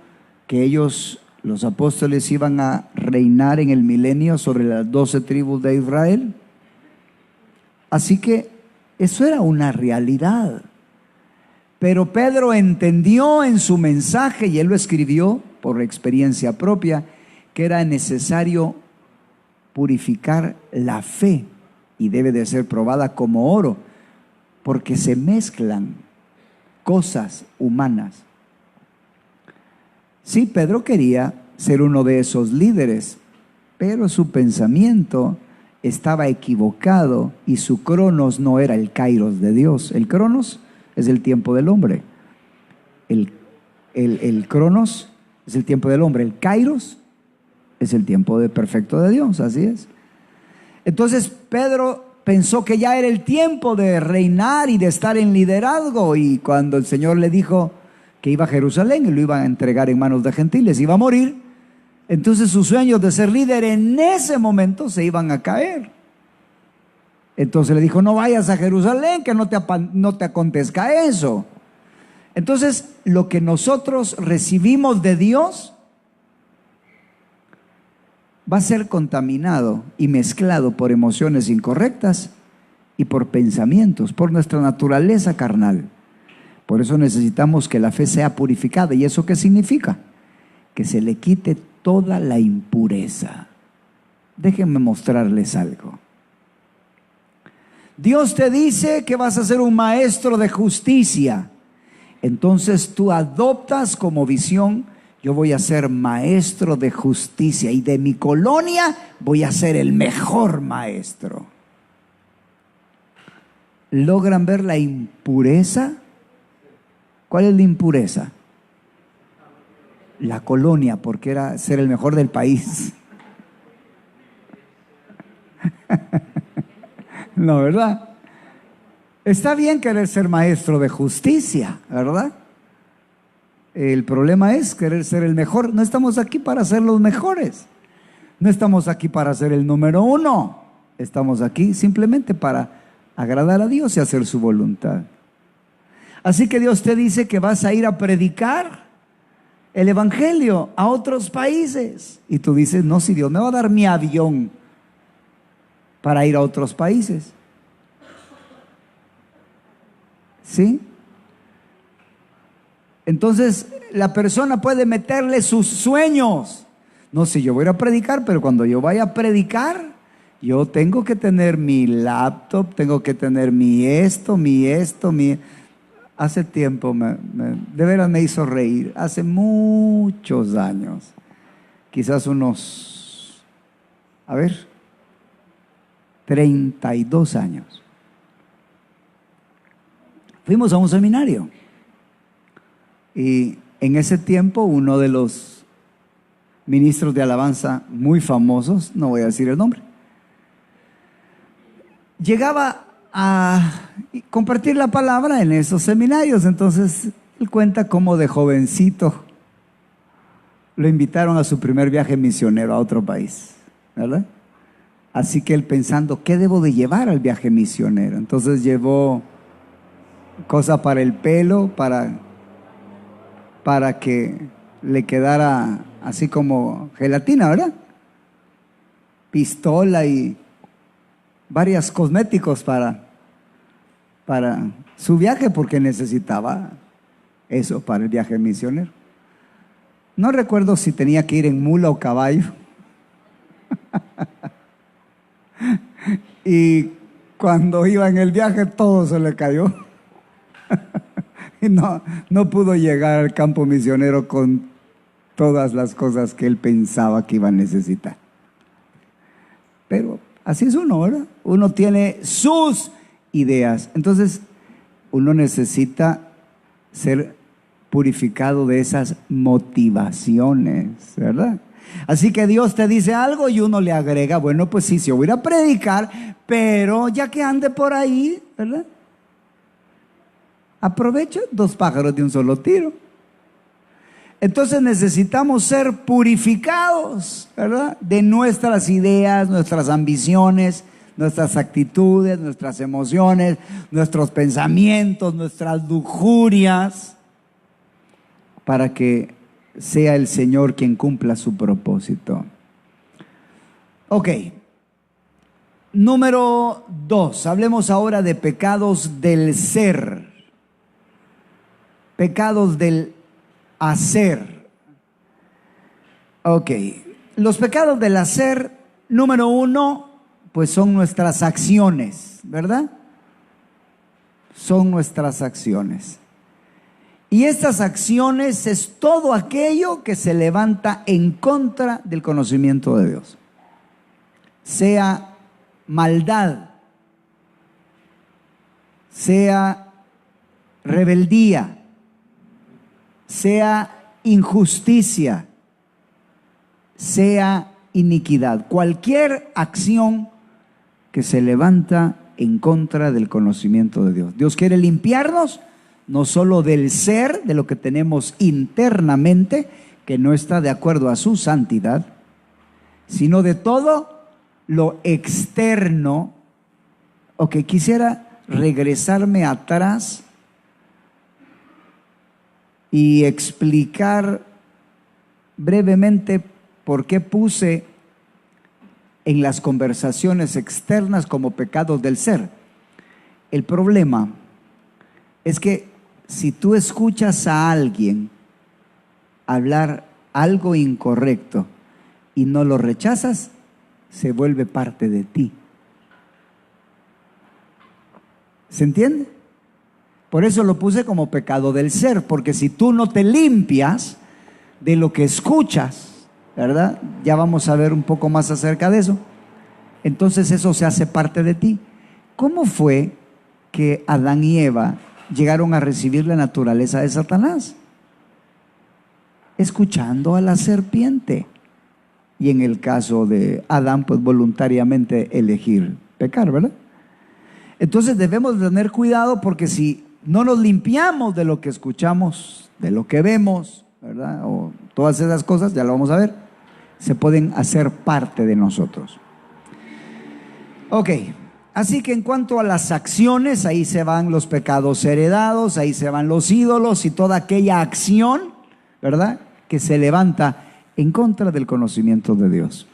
que ellos, los apóstoles, iban a reinar en el milenio sobre las 12 tribus de Israel? Así que eso era una realidad. Pero Pedro entendió en su mensaje, y él lo escribió por experiencia propia, que era necesario purificar la fe y debe de ser probada como oro, porque se mezclan cosas humanas. Sí, Pedro quería ser uno de esos líderes, pero su pensamiento estaba equivocado y su cronos no era el kairos de Dios. El cronos es el tiempo del hombre. El cronos es el tiempo del hombre. El kairos es el tiempo perfecto de Dios, así es. Entonces Pedro pensó que ya era el tiempo de reinar y de estar en liderazgo, y cuando el Señor le dijo que iba a Jerusalén y lo iba a entregar en manos de gentiles, iba a morir, entonces sus sueños de ser líder en ese momento se iban a caer. Entonces le dijo: no vayas a Jerusalén, que no te acontezca eso. Entonces lo que nosotros recibimos de Dios va a ser contaminado y mezclado por emociones incorrectas y por pensamientos, por nuestra naturaleza carnal. Por eso necesitamos que la fe sea purificada. ¿Y eso qué significa? que se le quite toda la impureza. Déjenme mostrarles algo. Dios te dice que vas a ser un maestro de justicia. Entonces tú adoptas como visión: yo voy a ser maestro de justicia y de mi colonia voy a ser el mejor maestro. ¿Logran ver la impureza? ¿Cuál es la impureza? La colonia, porque era ser el mejor del país. No, ¿verdad? Está bien querer ser maestro de justicia, ¿verdad? El problema es querer ser el mejor. No estamos aquí para ser los mejores. No estamos aquí para ser el número uno. Estamos aquí simplemente para agradar a Dios y hacer su voluntad. Así que Dios te dice que vas a ir a predicar el evangelio a otros países. Y tú dices: no, si Dios me va a dar mi avión para ir a otros países. ¿Sí? Entonces la persona puede meterle sus sueños. No, si yo voy a ir a predicar, pero cuando yo vaya a predicar, yo tengo que tener mi laptop, tengo que tener mi esto. Hace tiempo, de veras me hizo reír, hace muchos años, quizás unos, 32 años. Fuimos a un seminario y en ese tiempo uno de los ministros de alabanza muy famosos, no voy a decir el nombre, llegaba a compartir la palabra en esos seminarios. Entonces él cuenta cómo de jovencito lo invitaron a su primer viaje misionero a otro país, ¿verdad? Así que él pensando: ¿qué debo de llevar al viaje misionero? Entonces llevó cosa para el pelo, para que le quedara así como gelatina, ¿verdad? Pistola y varios cosméticos para su viaje, porque necesitaba eso para el viaje misionero. No recuerdo si tenía que ir en mula o caballo. Y cuando iba en el viaje todo se le cayó. Y no pudo llegar al campo misionero con todas las cosas que él pensaba que iba a necesitar. Pero así es uno, ¿verdad? Uno tiene sus ideas. Entonces uno necesita ser purificado de esas motivaciones, ¿verdad? Así que Dios te dice algo y uno le agrega: bueno, pues sí, yo voy a ir a predicar, pero ya que ande por ahí, ¿verdad? Aprovecho 2 pájaros de un solo tiro. Entonces necesitamos ser purificados, ¿verdad? De nuestras ideas, nuestras ambiciones, nuestras actitudes, nuestras emociones, nuestros pensamientos, nuestras lujurias, para que sea el Señor quien cumpla su propósito. Ok. Número 2. Hablemos ahora de pecados del ser. Pecados del hacer. Ok. Los pecados del hacer, número 1, pues son nuestras acciones, ¿verdad? Son nuestras acciones. Y estas acciones es todo aquello que se levanta en contra del conocimiento de Dios. Sea maldad, sea rebeldía, sea injusticia, sea iniquidad. Cualquier acción que se levanta en contra del conocimiento de Dios. Dios quiere limpiarnos no solo del ser, de lo que tenemos internamente, que no está de acuerdo a su santidad, sino de todo lo externo. Ok, quisiera regresarme atrás y explicar brevemente por qué puse en las conversaciones externas como pecados del ser. El problema es que si tú escuchas a alguien hablar algo incorrecto y no lo rechazas, se vuelve parte de ti. ¿Se entiende? Por eso lo puse como pecado del ser, porque si tú no te limpias de lo que escuchas, ¿verdad? Ya vamos a ver un poco más acerca de eso. Entonces eso se hace parte de ti. ¿Cómo fue que Adán y Eva llegaron a recibir la naturaleza de Satanás? Escuchando a la serpiente. Y en el caso de Adán, pues voluntariamente elegir pecar, ¿verdad? Entonces debemos tener cuidado, porque si no nos limpiamos de lo que escuchamos, de lo que vemos, ¿verdad? O todas esas cosas, ya lo vamos a ver, se pueden hacer parte de nosotros. Ok, así que en cuanto a las acciones, ahí se van los pecados heredados, ahí se van los ídolos y toda aquella acción, ¿verdad?, que se levanta en contra del conocimiento de Dios.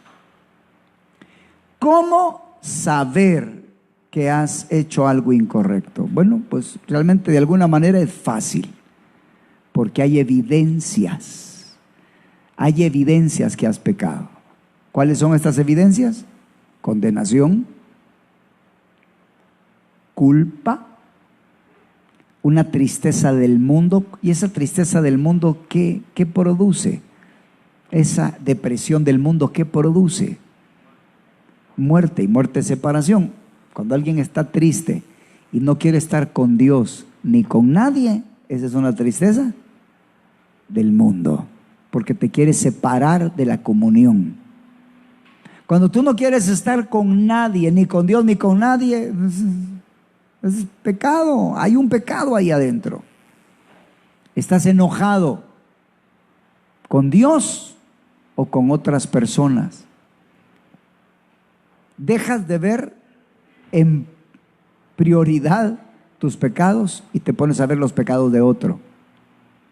¿Cómo saber que has hecho algo incorrecto? Bueno, pues realmente de alguna manera es fácil, porque hay evidencias que has pecado. ¿Cuáles son estas evidencias? Condenación, culpa, una tristeza del mundo. ¿Y esa tristeza del mundo qué produce? Esa depresión del mundo, ¿qué produce? Muerte, y muerte es separación. Cuando alguien está triste y no quiere estar con Dios ni con nadie, esa es una tristeza del mundo, porque te quiere separar de la comunión. Cuando tú no quieres estar con nadie, ni con Dios ni con nadie, es pecado. Hay un pecado ahí adentro. Estás enojado con Dios o con otras personas. Dejas de ver en prioridad tus pecados y te pones a ver los pecados de otro.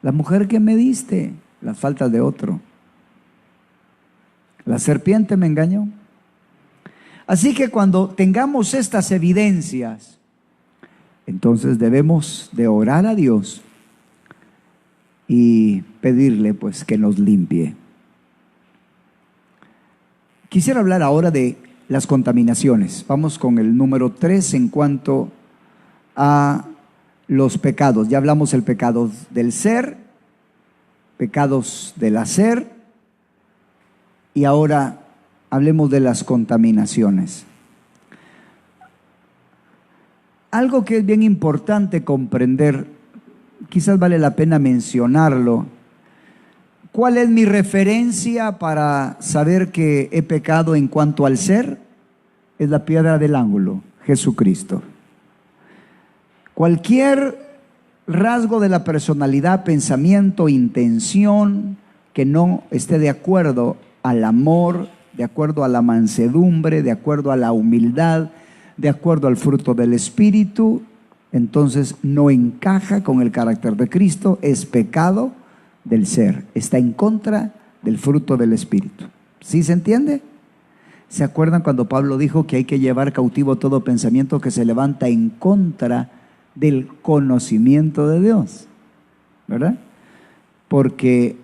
La mujer que me diste, las faltas de otro. La serpiente me engañó. Así que cuando tengamos estas evidencias, entonces debemos de orar a Dios y pedirle pues que nos limpie. Quisiera hablar ahora de las contaminaciones. Vamos con el número 3 en cuanto a los pecados. Ya hablamos el pecado del ser, pecados del hacer, y ahora hablemos de las contaminaciones. Algo que es bien importante comprender, quizás vale la pena mencionarlo. ¿Cuál es mi referencia para saber que he pecado en cuanto al ser? Es la piedra del ángulo, Jesucristo. Cualquier rasgo de la personalidad, pensamiento, intención que no esté de acuerdo al amor, de acuerdo a la mansedumbre, de acuerdo a la humildad, de acuerdo al fruto del Espíritu, entonces no encaja con el carácter de Cristo, es pecado del ser, está en contra del fruto del Espíritu. ¿Sí se entiende? ¿Se acuerdan cuando Pablo dijo que hay que llevar cautivo todo pensamiento que se levanta en contra del conocimiento de Dios? ¿Verdad? Porque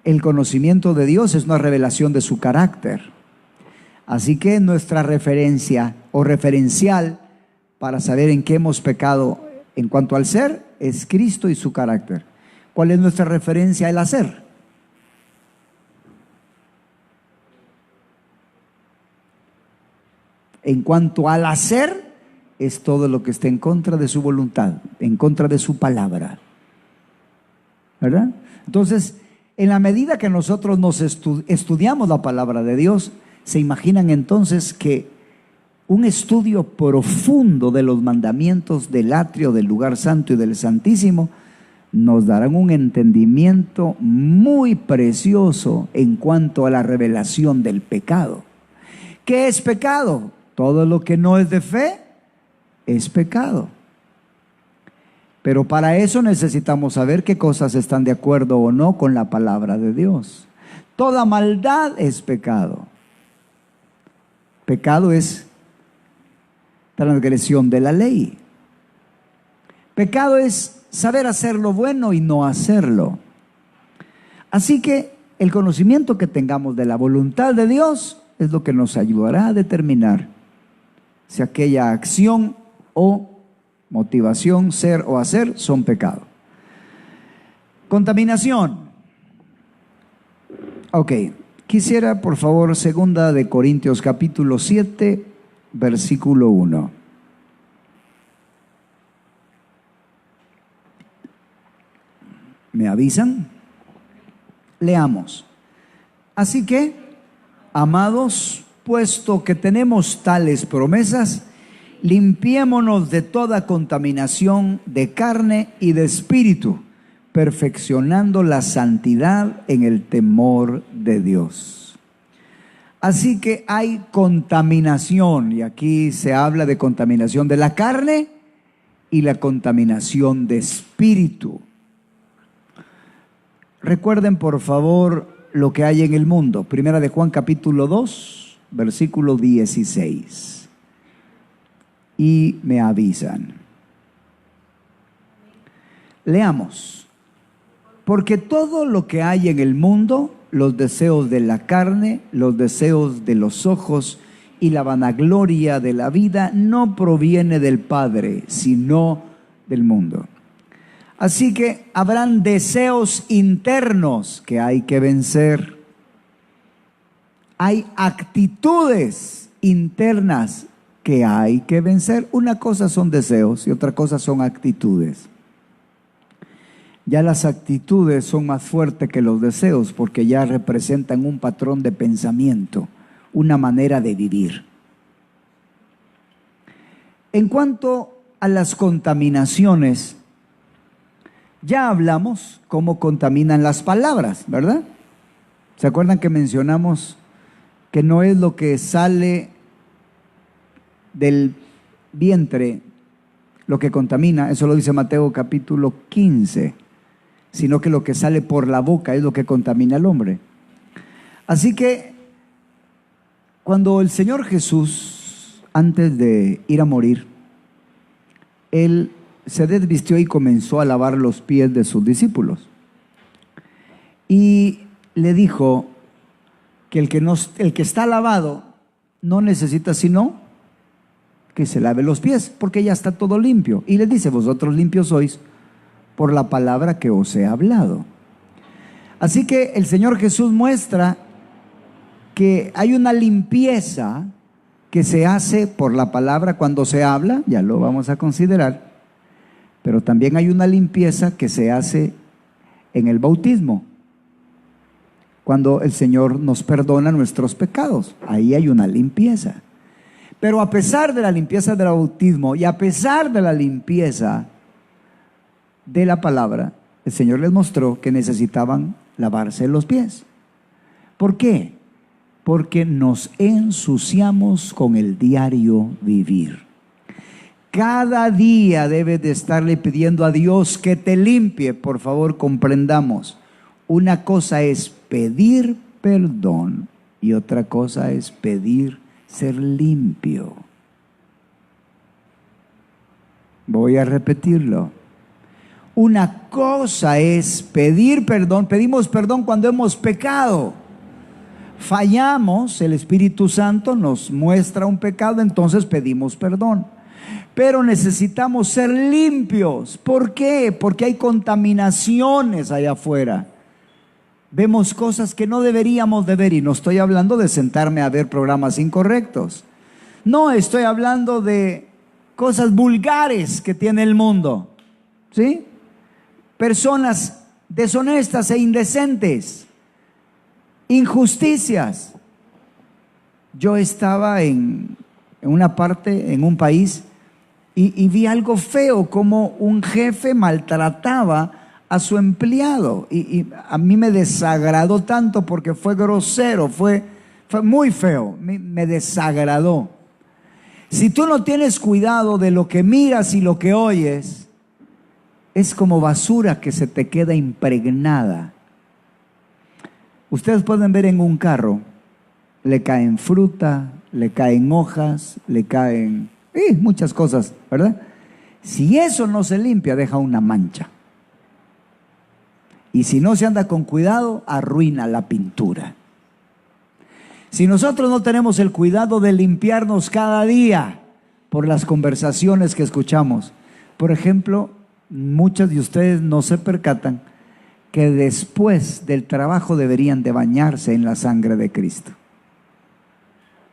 el conocimiento de Dios es una revelación de su carácter. Así que nuestra referencia o referencial para saber en qué hemos pecado en cuanto al ser es Cristo y su carácter. ¿Cuál es nuestra referencia al hacer? En cuanto al hacer, es todo lo que esté en contra de su voluntad, en contra de su palabra. ¿Verdad? Entonces, en la medida que nosotros nos estudiamos la palabra de Dios, se imaginan entonces que un estudio profundo de los mandamientos del atrio, del lugar santo y del santísimo, nos darán un entendimiento muy precioso en cuanto a la revelación del pecado. ¿Qué es pecado? Todo lo que no es de fe es pecado. Pero para eso necesitamos saber qué cosas están de acuerdo o no con la palabra de Dios. Toda maldad es pecado. Pecado es transgresión de la ley. Pecado es saber hacer lo bueno y no hacerlo. Así que El conocimiento que tengamos de la voluntad de Dios es lo que nos ayudará a determinar si aquella acción o motivación, ser o hacer, son pecado. Contaminación. Ok, quisiera por favor 2 de Corintios capítulo 7, versículo 1. ¿Me avisan? Leamos. Así que, amados, puesto que tenemos tales promesas, limpiémonos de toda contaminación de carne y de espíritu, perfeccionando la santidad en el temor de Dios. Así que hay contaminación, y aquí se habla de contaminación de la carne y la contaminación de espíritu. Recuerden por favor lo que hay en el mundo. Primera de Juan capítulo 2, versículo 16. Y me avisan. Leamos. Porque todo lo que hay en el mundo, los deseos de la carne, los deseos de los ojos y la vanagloria de la vida, no proviene del Padre, sino del mundo. Así que habrán deseos internos que hay que vencer. Hay actitudes internas que hay que vencer. Una cosa son deseos y otra cosa son actitudes. Ya las actitudes son más fuertes que los deseos porque ya representan un patrón de pensamiento, una manera de vivir. En cuanto a las contaminaciones, ya hablamos cómo contaminan las palabras, ¿verdad? ¿Se acuerdan que mencionamos que no es lo que sale del vientre lo que contamina? Eso lo dice Mateo capítulo 15, sino que lo que sale por la boca es lo que contamina al hombre. Así que cuando el Señor Jesús, antes de ir a morir, Él se desvistió y comenzó a lavar los pies de sus discípulos. Y le dijo que el que está lavado no necesita sino que se lave los pies, porque ya está todo limpio. Y les dice, vosotros limpios sois por la palabra que os he hablado. Así que el Señor Jesús muestra que hay una limpieza que se hace por la palabra cuando se habla, ya lo vamos a considerar. Pero también hay una limpieza que se hace en el bautismo, cuando el Señor nos perdona nuestros pecados. Ahí hay una limpieza. Pero a pesar de la limpieza del bautismo y a pesar de la limpieza de la palabra, el Señor les mostró que necesitaban lavarse los pies. ¿Por qué? Porque nos ensuciamos con el diario vivir. Cada día debes de estarle pidiendo a Dios que te limpie. Por favor, comprendamos. Una cosa es pedir perdón y otra cosa es pedir ser limpio. Voy a repetirlo. Una cosa es pedir perdón. Pedimos perdón cuando hemos pecado. Fallamos, el Espíritu Santo nos muestra un pecado, entonces pedimos perdón. Pero necesitamos ser limpios. ¿Por qué? Porque hay contaminaciones allá afuera. Vemos cosas que no deberíamos de ver, y no estoy hablando de sentarme a ver programas incorrectos. No, estoy hablando de cosas vulgares que tiene el mundo, ¿sí? Personas deshonestas e indecentes, injusticias. Yo estaba en una parte, en un país, y vi algo feo, como un jefe maltrataba a su empleado, y a mí me desagradó tanto porque fue grosero, fue muy feo, me desagradó. Si tú no tienes cuidado de lo que miras y lo que oyes, es como basura que se te queda impregnada. Ustedes pueden ver en un carro, le caen fruta, le caen hojas, le caen muchas cosas, ¿verdad? Si eso no se limpia, deja una mancha. Y si no se anda con cuidado, arruina la pintura. Si nosotros no tenemos el cuidado de limpiarnos cada día por las conversaciones que escuchamos, por ejemplo, muchos de ustedes no se percatan que después del trabajo deberían de bañarse en la sangre de Cristo.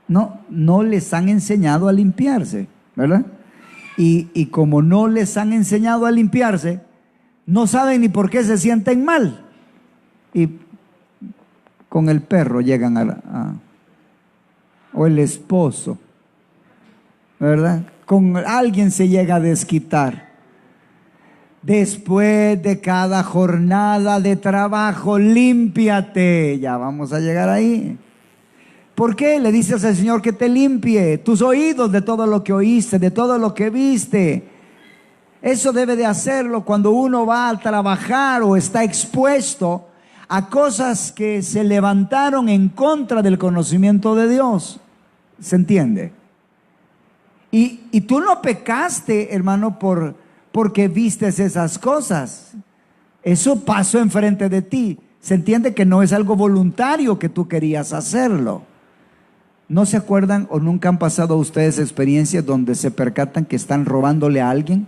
No les han enseñado a limpiarse, ¿verdad? Y como no les han enseñado a limpiarse, no saben ni por qué se sienten mal. Y con el perro llegan o el esposo, ¿verdad? Con alguien se llega a desquitar. Después de cada jornada de trabajo, límpiate. Ya vamos a llegar ahí. ¿Por qué le dices al Señor que te limpie tus oídos de todo lo que oíste, de todo lo que viste? Eso debe de hacerlo cuando uno va a trabajar o está expuesto a cosas que se levantaron en contra del conocimiento de Dios. ¿Se entiende? Y tú no pecaste, hermano, porque vistes esas cosas. Eso pasó enfrente de ti. Se entiende que no es algo voluntario que tú querías hacerlo. ¿No se acuerdan o nunca han pasado a ustedes experiencias donde se percatan que están robándole a alguien?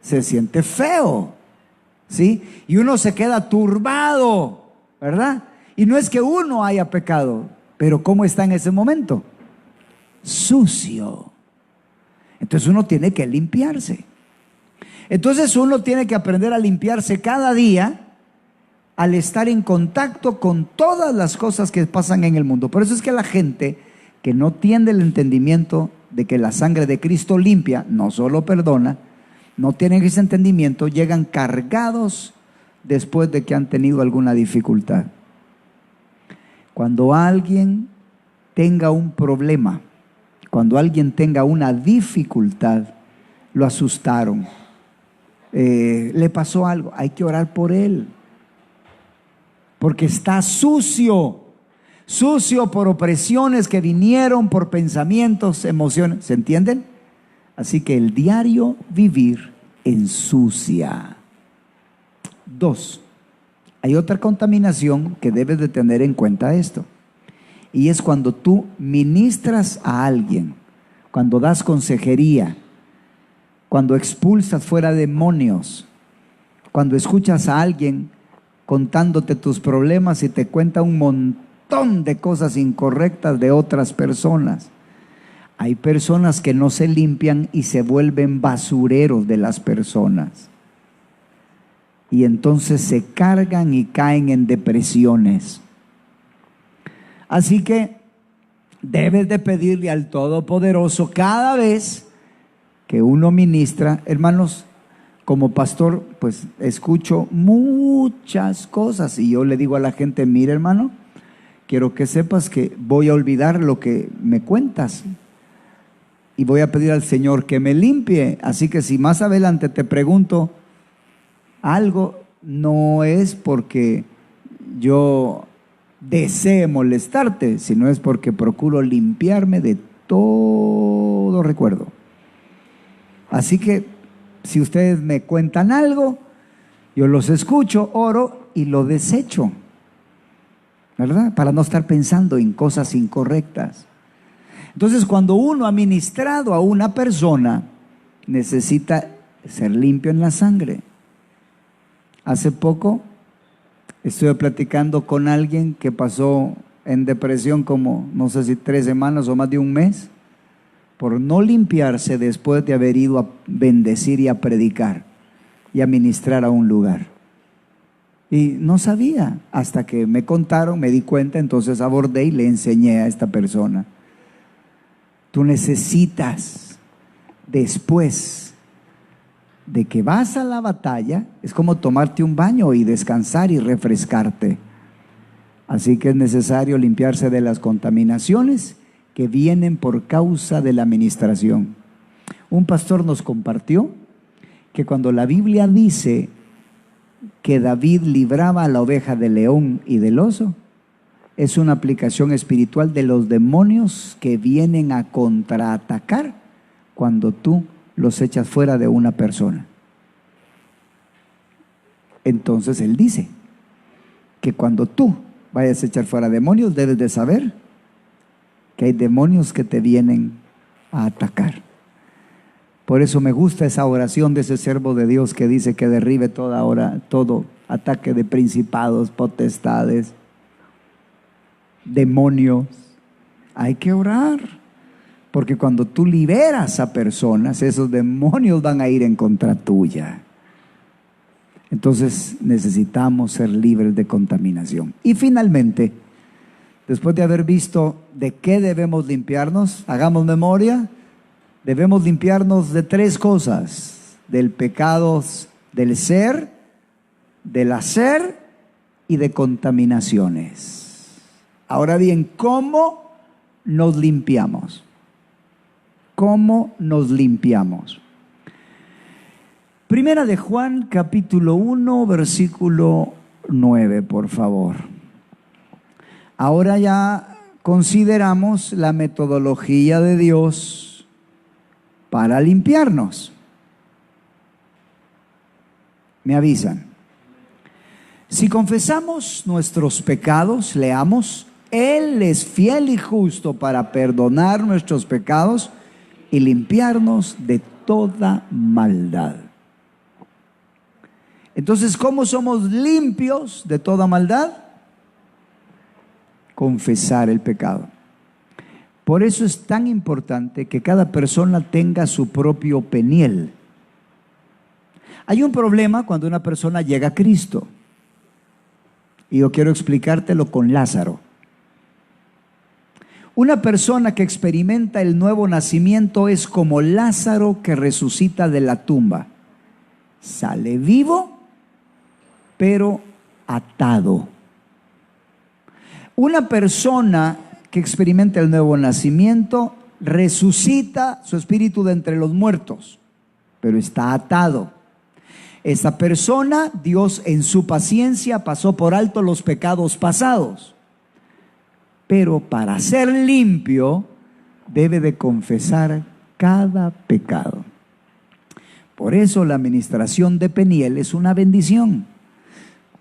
Se siente feo, ¿sí? Y uno se queda turbado, ¿verdad? Y no es que uno haya pecado, pero ¿cómo está en ese momento? Sucio. Entonces uno tiene que limpiarse. Entonces uno tiene que aprender a limpiarse cada día al estar en contacto con todas las cosas que pasan en el mundo. Por eso es que la gente que no tiene el entendimiento de que la sangre de Cristo limpia, no solo perdona, no tienen ese entendimiento, llegan cargados después de que han tenido alguna dificultad. Cuando alguien tenga un problema, cuando alguien tenga una dificultad, lo asustaron, le pasó algo, hay que orar por él. Porque está sucio por opresiones que vinieron, por pensamientos, emociones, ¿se entienden? Así que el diario vivir ensucia. 2, hay otra contaminación que debes de tener en cuenta esto. Y es cuando tú ministras a alguien, cuando das consejería, cuando expulsas fuera demonios, cuando escuchas a alguien contándote tus problemas y te cuenta un montón de cosas incorrectas de otras personas. Hay personas que no se limpian y se vuelven basureros de las personas. Y entonces se cargan y caen en depresiones. Así que debes de pedirle al Todopoderoso cada vez que uno ministra, hermanos. Como pastor, pues escucho muchas cosas y yo le digo a la gente, mira hermano, quiero que sepas que voy a olvidar lo que me cuentas y voy a pedir al Señor que me limpie. Así que si más adelante te pregunto algo, no es porque yo desee molestarte, sino es porque procuro limpiarme de todo recuerdo. Así que si ustedes me cuentan algo, yo los escucho, oro y lo desecho, ¿verdad? Para no estar pensando en cosas incorrectas. Entonces, cuando uno ha ministrado a una persona, necesita ser limpio en la sangre. Hace poco estuve platicando con alguien que pasó en depresión como, no sé si 3 semanas o más de un mes, por no limpiarse después de haber ido a bendecir y a predicar y a ministrar a un lugar. Y no sabía, hasta que me contaron, me di cuenta, entonces abordé y le enseñé a esta persona. Tú necesitas, después de que vas a la batalla, es como tomarte un baño y descansar y refrescarte. Así que es necesario limpiarse de las contaminaciones que vienen por causa de la administración. Un pastor nos compartió que cuando la Biblia dice que David libraba a la oveja del león y del oso, es una aplicación espiritual de los demonios que vienen a contraatacar cuando tú los echas fuera de una persona. Entonces Él dice que cuando tú vayas a echar fuera demonios, debes de saber que hay demonios que te vienen a atacar. Por eso me gusta esa oración de ese siervo de Dios que dice que derribe todo ataque de principados, potestades, demonios. Hay que orar, porque cuando tú liberas a personas, esos demonios van a ir en contra tuya. Entonces necesitamos ser libres de contaminación. Y finalmente, después de haber visto de qué debemos limpiarnos, hagamos memoria. Debemos limpiarnos de 3 cosas: del pecado del ser, del hacer y de contaminaciones. Ahora bien, ¿cómo nos limpiamos? ¿Cómo nos limpiamos? Primera de Juan, capítulo 1, versículo 9, por favor. Ahora ya consideramos la metodología de Dios para limpiarnos. Me avisan. Si confesamos nuestros pecados, leamos, Él es fiel y justo para perdonar nuestros pecados y limpiarnos de toda maldad. Entonces, ¿cómo somos limpios de toda maldad? Confesar el pecado. Por eso es tan importante que cada persona tenga su propio peniel. Hay un problema cuando una persona llega a Cristo. Y yo quiero explicártelo con Lázaro. Una persona que experimenta el nuevo nacimiento es como Lázaro que resucita de la tumba. Sale vivo, pero atado. Una persona que experimenta el nuevo nacimiento resucita su espíritu de entre los muertos, pero está atado. Esa persona, Dios en su paciencia pasó por alto los pecados pasados, pero para ser limpio debe de confesar cada pecado. Por eso la administración de Peniel es una bendición.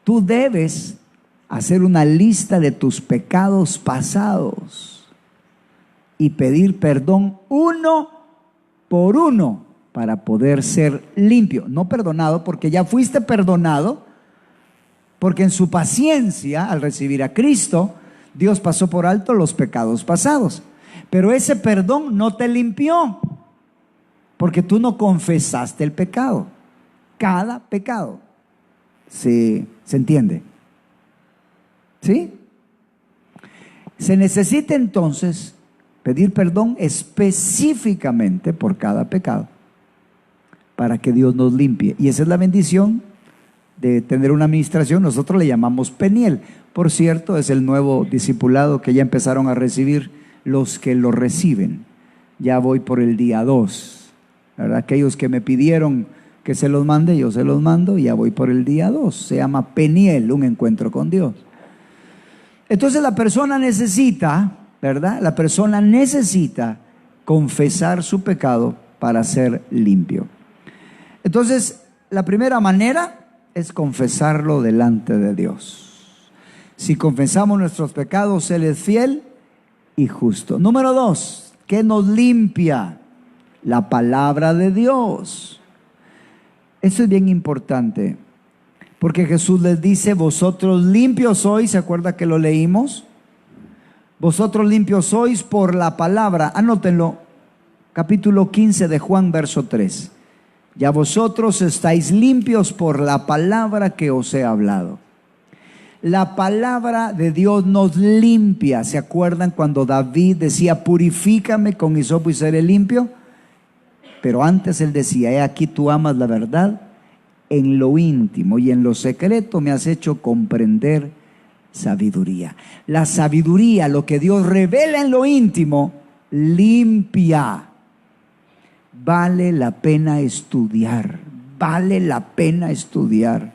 Tú debes hacer una lista de tus pecados pasados y pedir perdón uno por uno para poder ser limpio. No perdonado, porque ya fuiste perdonado, porque en su paciencia al recibir a Cristo, Dios pasó por alto los pecados pasados. Pero ese perdón no te limpió, porque tú no confesaste el pecado. Cada pecado. ¿Se entiende? ¿Sí? Se necesita entonces pedir perdón específicamente por cada pecado para que Dios nos limpie. Y esa es la bendición de tener una administración. Nosotros le llamamos Peniel. Por cierto, es el nuevo discipulado que ya empezaron a recibir los que lo reciben. Ya voy por el día 2, ¿verdad? Aquellos que me pidieron que se los mande, yo se los mando, y ya voy por el día 2. Se llama Peniel, un encuentro con Dios. Entonces la persona necesita, ¿verdad? La persona necesita confesar su pecado para ser limpio. Entonces, la primera manera es confesarlo delante de Dios. Si confesamos nuestros pecados, Él es fiel y justo. Número 2, ¿qué nos limpia? La palabra de Dios. Eso es bien importante, porque Jesús les dice: vosotros limpios sois. ¿Se acuerda que lo leímos? Vosotros limpios sois por la palabra. Anótenlo, capítulo 15 de Juan, verso 3. Ya vosotros estáis limpios por la palabra que os he hablado. La palabra de Dios nos limpia. ¿Se acuerdan cuando David decía: purifícame con hisopo y seré limpio? Pero antes él decía: he aquí tú amas la verdad en lo íntimo, y en lo secreto me has hecho comprender sabiduría. La sabiduría, lo que Dios revela en lo íntimo, limpia. Vale la pena estudiar, vale la pena estudiar,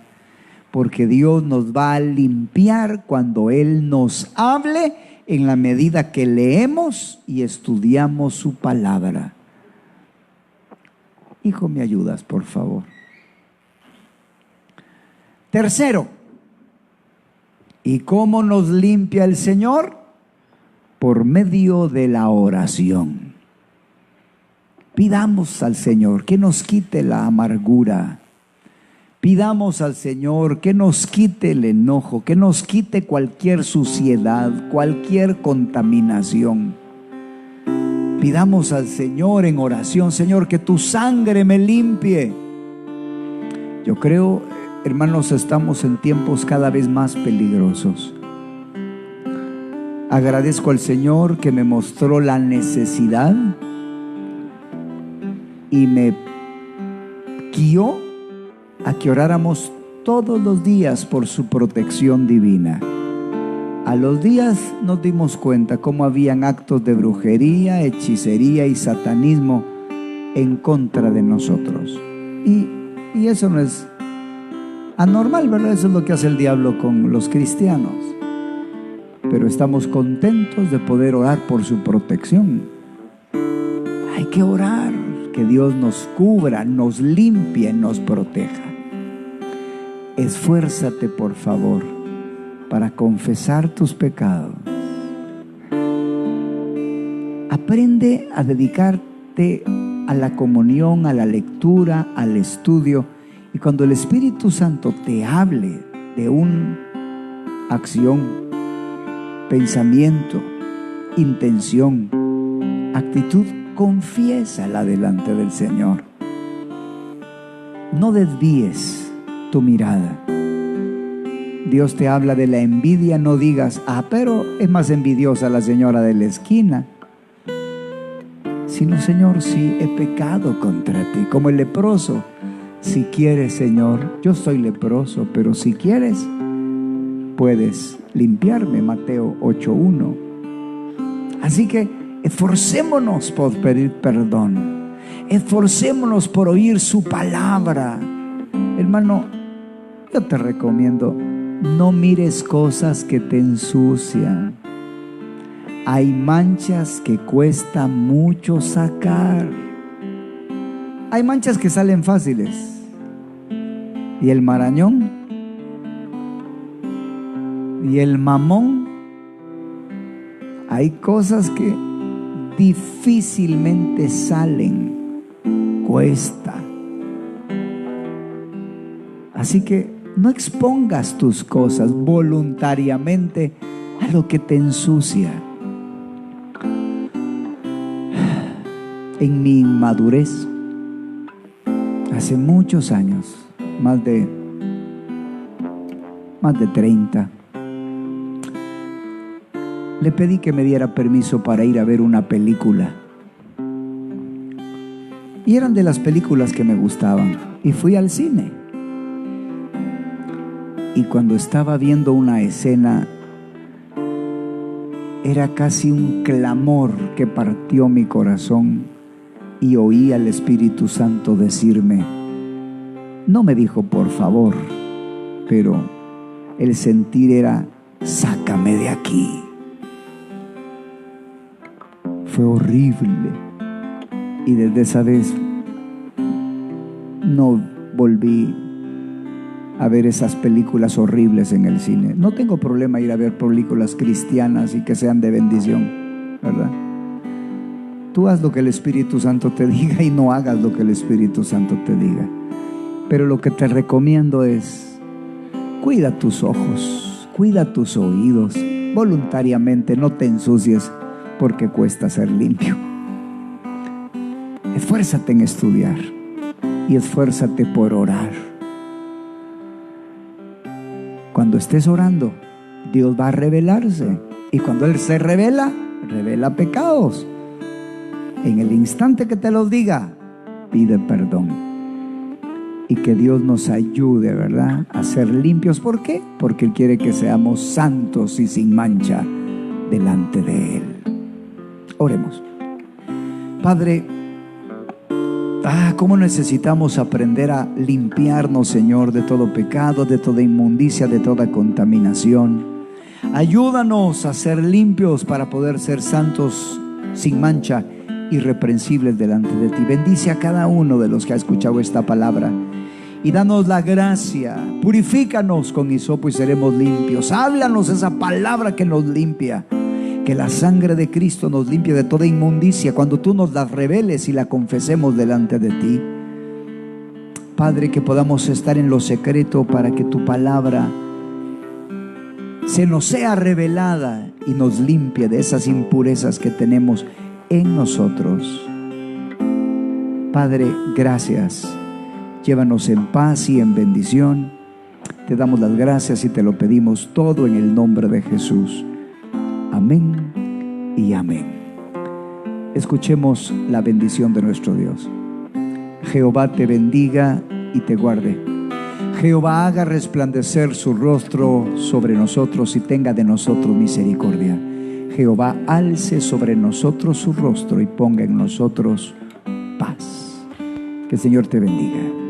porque Dios nos va a limpiar cuando Él nos hable, en la medida que leemos y estudiamos su palabra. Hijo, ¿me ayudas, por favor? Tercero, ¿y cómo nos limpia el Señor? Por medio de la oración. Pidamos al Señor que nos quite la amargura. Pidamos al Señor que nos quite el enojo, que nos quite cualquier suciedad, cualquier contaminación. Pidamos al Señor en oración: Señor, que tu sangre me limpie. Yo creo, hermanos, estamos en tiempos cada vez más peligrosos. Agradezco al Señor que me mostró la necesidad y me guió a que oráramos todos los días por su protección divina. A los días nos dimos cuenta cómo habían actos de brujería, hechicería y satanismo en contra de nosotros. Y eso no es anormal, ¿verdad? Eso es lo que hace el diablo con los cristianos. Pero estamos contentos de poder orar por su protección. Hay que orar, que Dios nos cubra, nos limpie, nos proteja. Esfuérzate, por favor, para confesar tus pecados. Aprende a dedicarte a la comunión, a la lectura, al estudio. Y cuando el Espíritu Santo te hable de una acción, pensamiento, intención, actitud, confiésala delante del Señor. No desvíes tu mirada. Dios te habla de la envidia, no digas: pero es más envidiosa la señora de la esquina. Sino: Señor, sí, he pecado contra ti, como el leproso. Si quieres, Señor, yo soy leproso, pero si quieres, puedes limpiarme. Mateo 8:1. Así que esforcémonos por pedir perdón. Esforcémonos por oír su palabra. Hermano, yo te recomiendo: no mires cosas que te ensucian. Hay manchas que cuesta mucho sacar. Hay manchas que salen fáciles. Y el marañón y el mamón, hay cosas que difícilmente salen. Cuesta. Así que no expongas tus cosas voluntariamente a lo que te ensucia. En mi inmadurez, hace muchos años, más de 30, le pedí que me diera permiso para ir a ver una película. Y eran de las películas que me gustaban. Y fui al cine. Y cuando estaba viendo una escena, era casi un clamor que partió mi corazón. Y oí al Espíritu Santo decirme, no me dijo por favor, pero el sentir era: sácame de aquí. Fue horrible. Y desde esa vez no volví a ver esas películas horribles en el cine. No tengo problema ir a ver películas cristianas y que sean de bendición, ¿verdad? Tú haz lo que el Espíritu Santo te diga y no hagas lo que el Espíritu Santo te diga. Pero lo que te recomiendo es: cuida tus ojos, cuida tus oídos. Voluntariamente no te ensucies, porque cuesta ser limpio. Esfuérzate en estudiar y esfuérzate por orar. Cuando estés orando, Dios va a revelarse. Y cuando Él se revela, revela pecados. En el instante que te los diga, pide perdón. Y que Dios nos ayude, ¿verdad?, a ser limpios. ¿Por qué? Porque Él quiere que seamos santos y sin mancha delante de Él. Oremos. Padre, cómo necesitamos aprender a limpiarnos, Señor, de todo pecado, de toda inmundicia, de toda contaminación. Ayúdanos a ser limpios para poder ser santos, sin mancha, irreprensibles delante de ti. Bendice a cada uno de los que ha escuchado esta palabra y danos la gracia. Purifícanos con hisopo y seremos limpios. Háblanos esa palabra que nos limpia. Que la sangre de Cristo nos limpie de toda inmundicia cuando tú nos la reveles y la confesemos delante de ti. Padre, que podamos estar en lo secreto para que tu palabra se nos sea revelada y nos limpie de esas impurezas que tenemos en nosotros. Padre, gracias. Llévanos en paz y en bendición. Te damos las gracias y te lo pedimos todo en el nombre de Jesús. Amén y amén. Escuchemos la bendición de nuestro Dios. Jehová te bendiga y te guarde. Jehová haga resplandecer su rostro sobre nosotros y tenga de nosotros misericordia. Jehová alce sobre nosotros su rostro y ponga en nosotros paz. Que el Señor te bendiga.